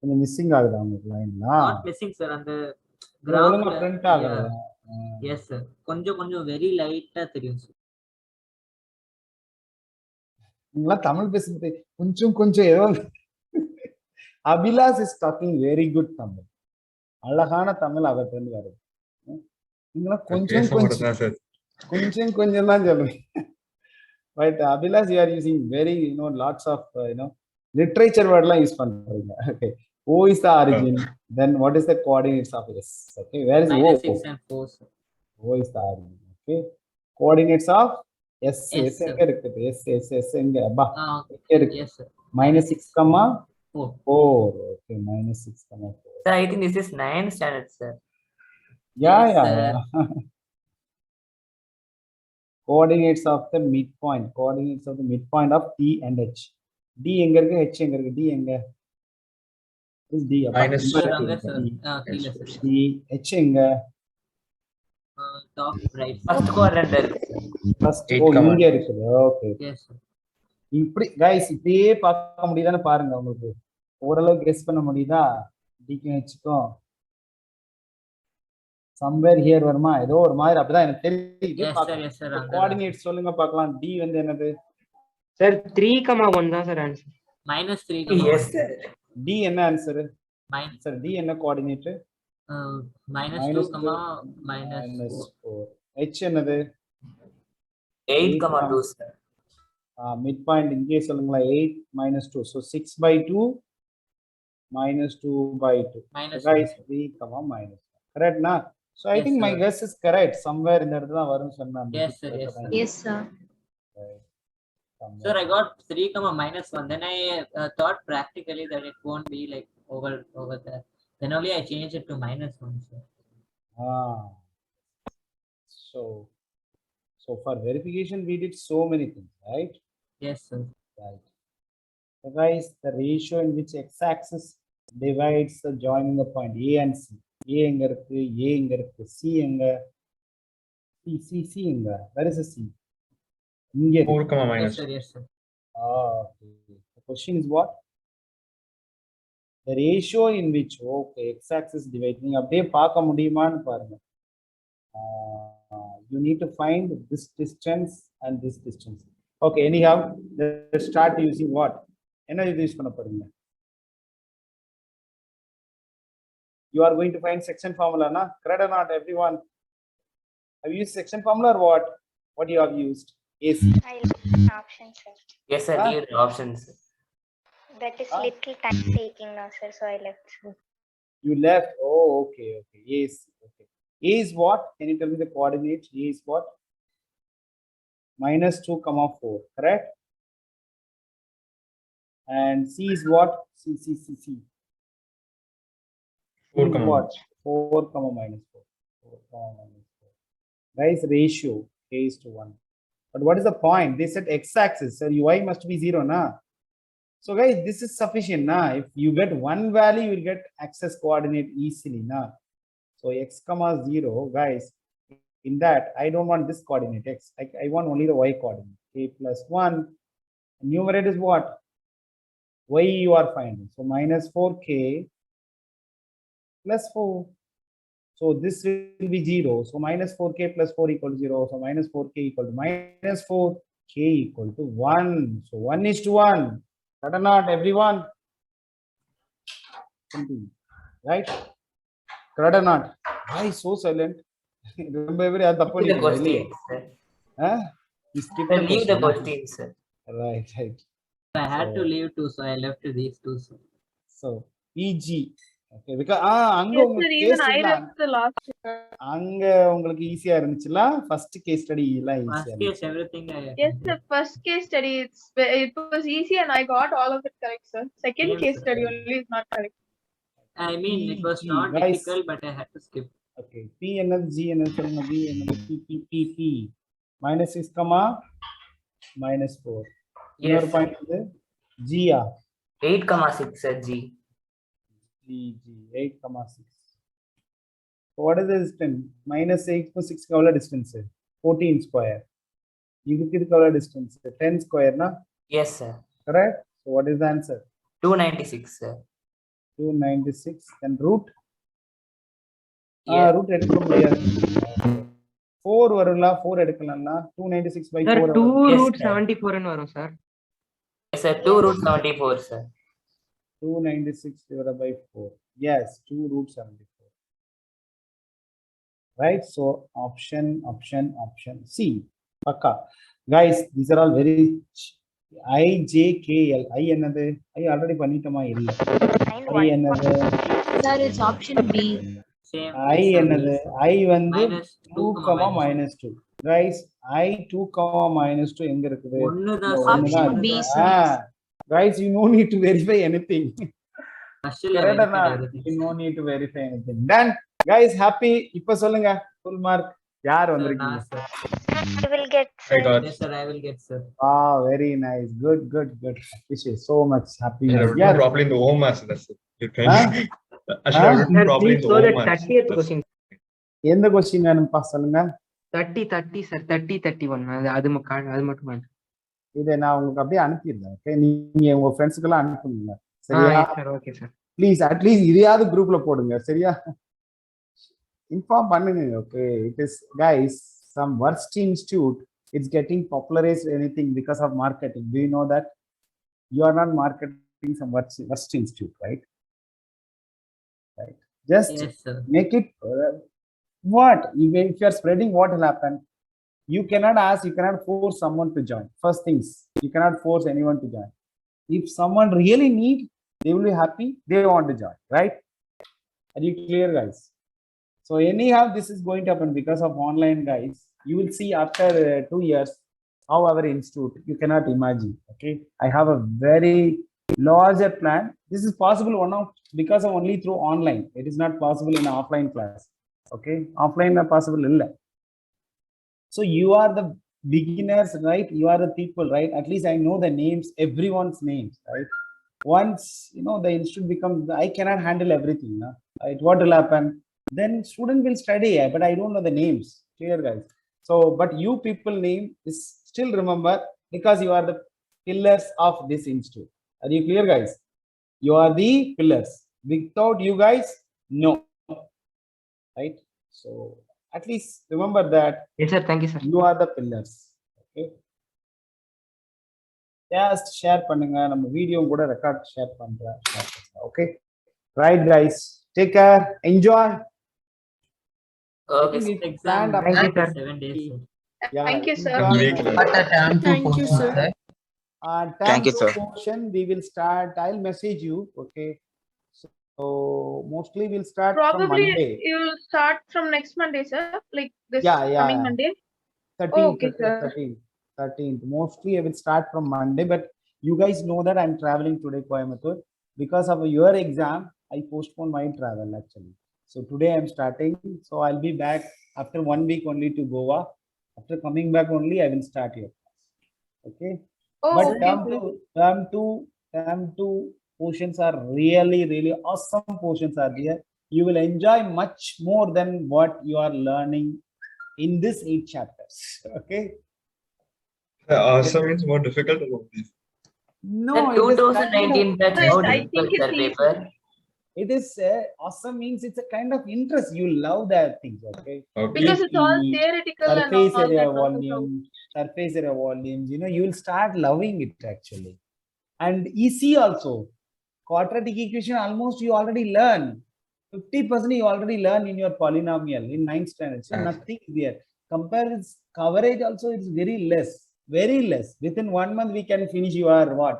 Missing agudha ungalku line la. Not missing, sir. And the graph print yeah. Yes, sir. கொஞ்சம் very light ah theriyum, sir. நீங்களா தமிழ் பேசுறது கொஞ்சம் ஏதோ. Abhilash is talking very good Tamil. அழகான தமிழ் அவர்கிட்ட இருந்து வருது. நீங்களா கொஞ்சம் தான் சொல்றீங்க. But Abhilash, you are using very, lots of, literature word la use பண்றீங்க. Okay. O is the origin. Then what is the coordinates of S? Okay. Where is O? 6 and 4, sir. O is the origin. Okay. Coordinates of S. Yes, S எங்க இருக்குது? S எங்க? அப்பா. Yes, sir. -6, 4. 4. Okay. -6, 4. Sir, I think this is 9th standard, sir. Yeah. Coordinates of the midpoint. Coordinates of the midpoint of T and H. D எங்க இருக்கு? H எங்க இருக்கு? D எங்க? This D. D. H எங்க? Top right. First quadrant இருக்கு. First இங்க இருக்குது. Okay. Yes, sir. இப்படி guys இப்படியே பார்க்க முடியுதான்னு பாருங்க உங்களுக்கு. ஓரளவு கெஸ் பண்ண முடியுதா? D க்கும் H க்கும் somewhere here வருமா? ஏதோ ஒரு மாதிரி அப்படிதான் எனக்கு தெரியுது. Yes, sir. கோஆர்டினேட் சொல்லுங்க பார்க்கலாம். D வந்து என்னது? Sir, 3,1 தான் sir answer. -3. Yes, sir. D என்ன ஆன்சர்? சார் D என்ன கோஆர்டினேட்? -2, -4. H என்னது? 8,2, sir. Mid point இங்கே சொல்லுங்களா? 8 -2. So 6/2 -2/2. Guys, 3, -1. Correct na? So I think my guess is correct. Somewhere in that தான் வரும்னு சொன்னாங்க. Yes, sir. Yes, sir. Sir, I got 3, -1. Then I thought practically that it won't be like over there. Then only I changed it to -1, sir. So for verification, we did so many things, right? Yes, sir. Right. So guys, the ratio in which x-axis divides the joining the point A and C. A எங்க இருக்கு? A எங்க இருக்கு? C எங்க? C எங்க? Where is the C? இங்க 4, Yes, sir. Yes, sir. Okay. The question is what? The ratio in which x-axis dividing. நீங்க அப்படியே பார்க்க முடியுமான்னு பாருங்க. You need to find this distance and this distance. Okay, anyhow, let's start using what? என்ன இது use பண்ண போறீங்க? You are going to find section formula, na? Correct or not, everyone? Have you used section formula or what? What you have used? AC. I left options, sir. Yes, sir. Need options. That is little time taking now, sir. So I left. Sir. You left. Oh, okay. AC. Okay. A is what? Can you tell me the coordinates? A is what? -2, 4. Correct? And C is what? C. 4, what? 4, -4. 4, -4. Guys, ratio K is to 1. But what is the point? They said x-axis. So y must be 0, na? So guys, this is sufficient, na? If you get one value, you will get axis coordinate easily, na? So x, 0, guys, in that, I don't want this coordinate x. I want only the y coordinate. K plus 1. Numerator is what? Y you are finding. So -4k plus 4. So this will be 0. So -4k plus 4 equal to 0. So -4k equal to -4. K equal to 1. So 1 is to 1. Correct or not, everyone? Right? Correct or not? Why so silent? Remember, The question, sir. You skip Sir, the leave the question. question, sir. Right. I had to So- leave too, so I left these two. So PG. Okay, because அங்க Yes, உங்களுக்கு sir. Even case I இல்ல. left the last. அங்க உங்களுக்கு ஈஸியா இருந்துச்சுல first case study எல்லாம் First ஈஸியா case, everything I Yes, the first case study it was easy and I got all of it correct, sir. Second Same, case sir. study only is not correct. I mean, it was PG, not guys. difficult, but I had to skip. Okay, P என்னது G என்னது சொல்லுங்க B என்னது P minus 6 comma minus 4. Your Yes. point is G ah 8,6, sir. G. G 8,6. So what is the distance? Minus 8 to 6 எவ்வளவு distance? 14 square. இதுக்கு எவ்வளவு distance? 10 square na? Yes, sir. Correct? So what is the answer? 296, sir. 296 and root? Yes. root எடுக்க முடியாது. 4 வரும்ல 4 எடுக்கலாம்ல 296 by Sir, 4 2 Yes, root sir. 74 ன்னு வரும் sir. Yes, sir. 2 root 74, sir. 296 divided by 4. Yes, 2 root 74. Right? So option C. Pakka. Guys, these are all very I, J, K, L. I another. I already பண்ணிட்டோமா இல்ல. I another. Sir, it's option B. Same. I sir, another. I வந்து minus 2, comma minus 2. Guys, I 2, comma minus 2 எங்க இருக்குது? ஒண்ணுதான் இந்த sir. ஒண்ணுதான் Option B, இருக்குது. sir. Guys, you no need to verify anything. Actually, I Correct or verified not? everything. You no need to verify anything. Done. Guys, happy. இப்ப சொல்லுங்க. Full mark. யார் Sir, வந்திருக்கீங்க? nah, sir. I will get, I sir. got. Yes, sir, I will get, sir. Ah, very nice. Good. Appreciate so much. Happy. I have written properly in the home maths. That's it. You can. Huh? I should have written Sir, properly in please the show the home maths. 30th question. எந்த question வேணும்ப்பா சொல்லுங்க. 30 sir. 31 அது மட்டும் வேணும். இதை நான் உங்களுக்கு அப்படியே அனுப்பிடுறேன். ஓகே, நீங்க உங்க ஃப்ரெண்ட்ஸ்க்கு எல்லாம் அனுப்புங்க. Ah, சரியா? yes, sir. Okay, sir. Please at least இதையாவது குரூப்ல போடுங்க. சரியா? இன்ஃபார்ம் பண்ணுங்க. Okay, it is guys some worst institute it's getting popularized anything because of marketing. Do you know that? You are not marketing some worst institute, right? Just Yes, sir. make it what if you are spreading, what will happen? You cannot force someone to join. First things, you cannot force anyone to join. If someone really need, they will be happy, they want to join, right? Are you clear, guys? So anyhow, this is going to happen because of online, guys. You will see after 2 years how our institute, you cannot imagine. Okay, I have a very larger plan. This is possible because of only through online. It is not possible in offline class. Okay, offline are possible illa. So you are the beginners, right? You are the people, right? At least I know the names, everyone's names, right? Once the institute becomes, I cannot handle everything, no? Right? What will happen? Then student will study, but I don't know the names. Clear, guys? So, but you people name is still remember because you are the pillars of this institute. Are you clear, guys? You are the pillars. Without you guys, no. Right? So, at least remember that. Yes, sir. Thank you, sir. You are the pillars. Okay. Just share பண்ணுங்க. நம்ம video கூட record share பண்றேன். Okay. Right, guys. Take care. Enjoy. Okay, It's Exam planned Thank you, after sir. 7 days, sir. Yeah, Thank you, sir. Thank you, sir. Thank you, sir. Portion we will start. I'll message you. Okay. So mostly we'll start from Probably Monday. you will start from next Monday, sir. Like this Yeah. coming Monday. 13th, Okay, sir. 13th. Mostly I will start from Monday, but you guys know that I'm traveling today, Coimbatore. Because of your exam, I postponed my travel actually. So today I'm starting. So I'll be back after 1 week only to Goa. After coming back only, I will start here. Okay. Oh, But okay, sir. term two portions are really awesome portions are there. You will enjoy much more than what you are learning in this 8 chapters. Okay. Awesome means more difficult or what? No, Sir, it is 2019 batch, Yes, how I think difficult, it's sir, easy. paper? It is awesome means it's a kind of interest. You love that things. Okay. Okay. Because it's all EP, theoretical and surface all area that. volume, surface area volumes. You will start loving it actually. And EC also. Quadratic equation almost you already learn. 50% you already learn in your polynomial in 9th standard. So nothing is there. Compare with coverage also, it's very less. Very less. Within 1 month we can finish your what?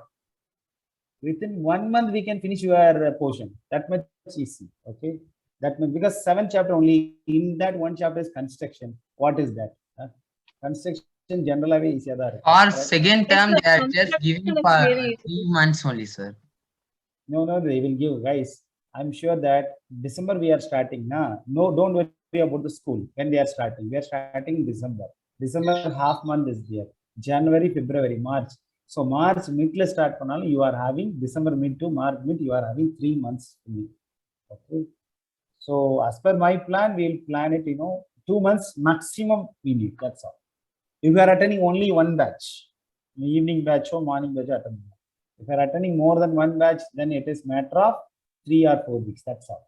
Within 1 month we can finish your portion. That much easy. Okay. That much, because 7th chapter only, in that 1 chapter is construction. What is that? Construction general away easy. For second term, they are just giving construction is for very 3 months only, sir. No, they will give, guys. I'm sure that December we are starting. No, don't worry about the school when they are starting. We are starting in December. December half month is there. January, February, March. So March mid start panal, you are having December mid to March mid, you are having 3 months. Okay. So as per my plan, we'll plan it, 2 months maximum we need. That's all. If you are attending only one batch, evening batch or morning batch attending. If you are attending more than one batch, then it is matter of 3 or 4 weeks. That's all.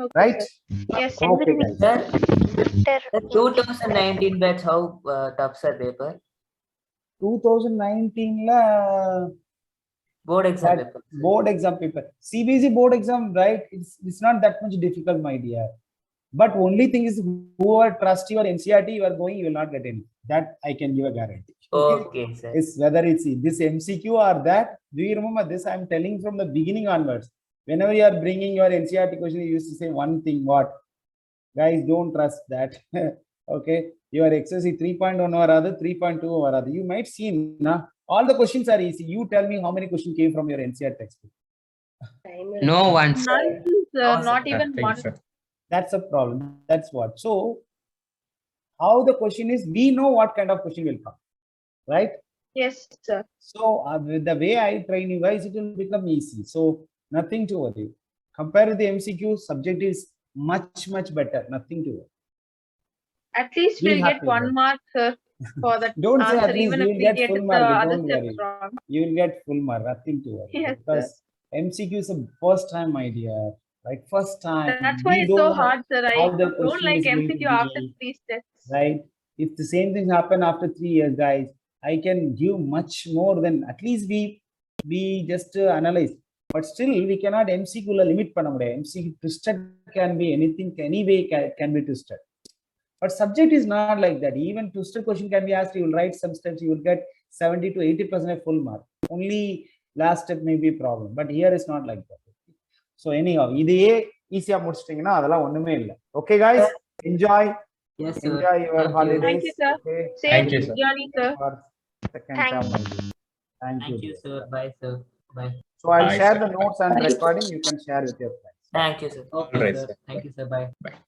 Okay, Right? sir. Yes. Okay, guys. The 2019 batch, how tough sir paper? 2019 la Board exam paper. Board exam paper. CBSE board exam, right? It's not that much difficult, my dear. But only thing is, whoever trust your NCERT, you are going, you will not get any. That I can give a guarantee. Okay, sir. It's whether it's this MCQ or that. Do you remember this? I'm telling from the beginning onwards. Whenever you are bringing your NCERT question, you used to say one thing. What? Guys, don't trust that. Okay. Your XSC 3.1 or other, 3.2 or other. You might see, all the questions are easy. You tell me how many questions came from your NCERT textbook. No one, sir. None, sir, not even one. That's a problem. That's what. So, how the question is, we know what kind of question will come, right? Yes, sir. So, with the way I train you guys, it will become easy. So, nothing to worry. Compare with the MCQ, subject is much better. Nothing to worry. At least Be we'll get happy, 1 right? mark, sir, for that Don't say answer, at least even you if will we get get full the mark. other Don't steps worry. wrong. You will get full mark. Nothing to worry. Yes, Because MCQ is the first time, my dear. Like first time. That's why We it's don't so know hard, sir. I how the don't question like is going to MCQ after be, 3 steps. right? If the same thing happen after 3 years, guys, I can give much more than at least we just analyze. But still, we cannot MCQ limit panna mudiyadhu. MCQ twisted can be anything, any way can be twisted. But subject is not like that. Even twisted question can be asked. You will write some steps. You will get 70 to 80% full mark. Only last step may be a problem. But here it's not like that. So anyhow, this easy முடிச்சிட்டீங்கன்னா அதெல்லாம் ஒண்ணுமே இல்ல. Okay, guys, enjoy. Yes, sir. Enjoy your Thank you. holidays. Thank you, sir. Okay. Same Thank you, sir. journey, sir. For second Thank term. you. Thank Thank you, you. sir. Bye, sir. Bye. So I'll Bye, share sir. the notes and recording. You can share with your friends. Thank you, sir. Okay, Alright, sir. sir. Thank you, sir. Bye. Bye.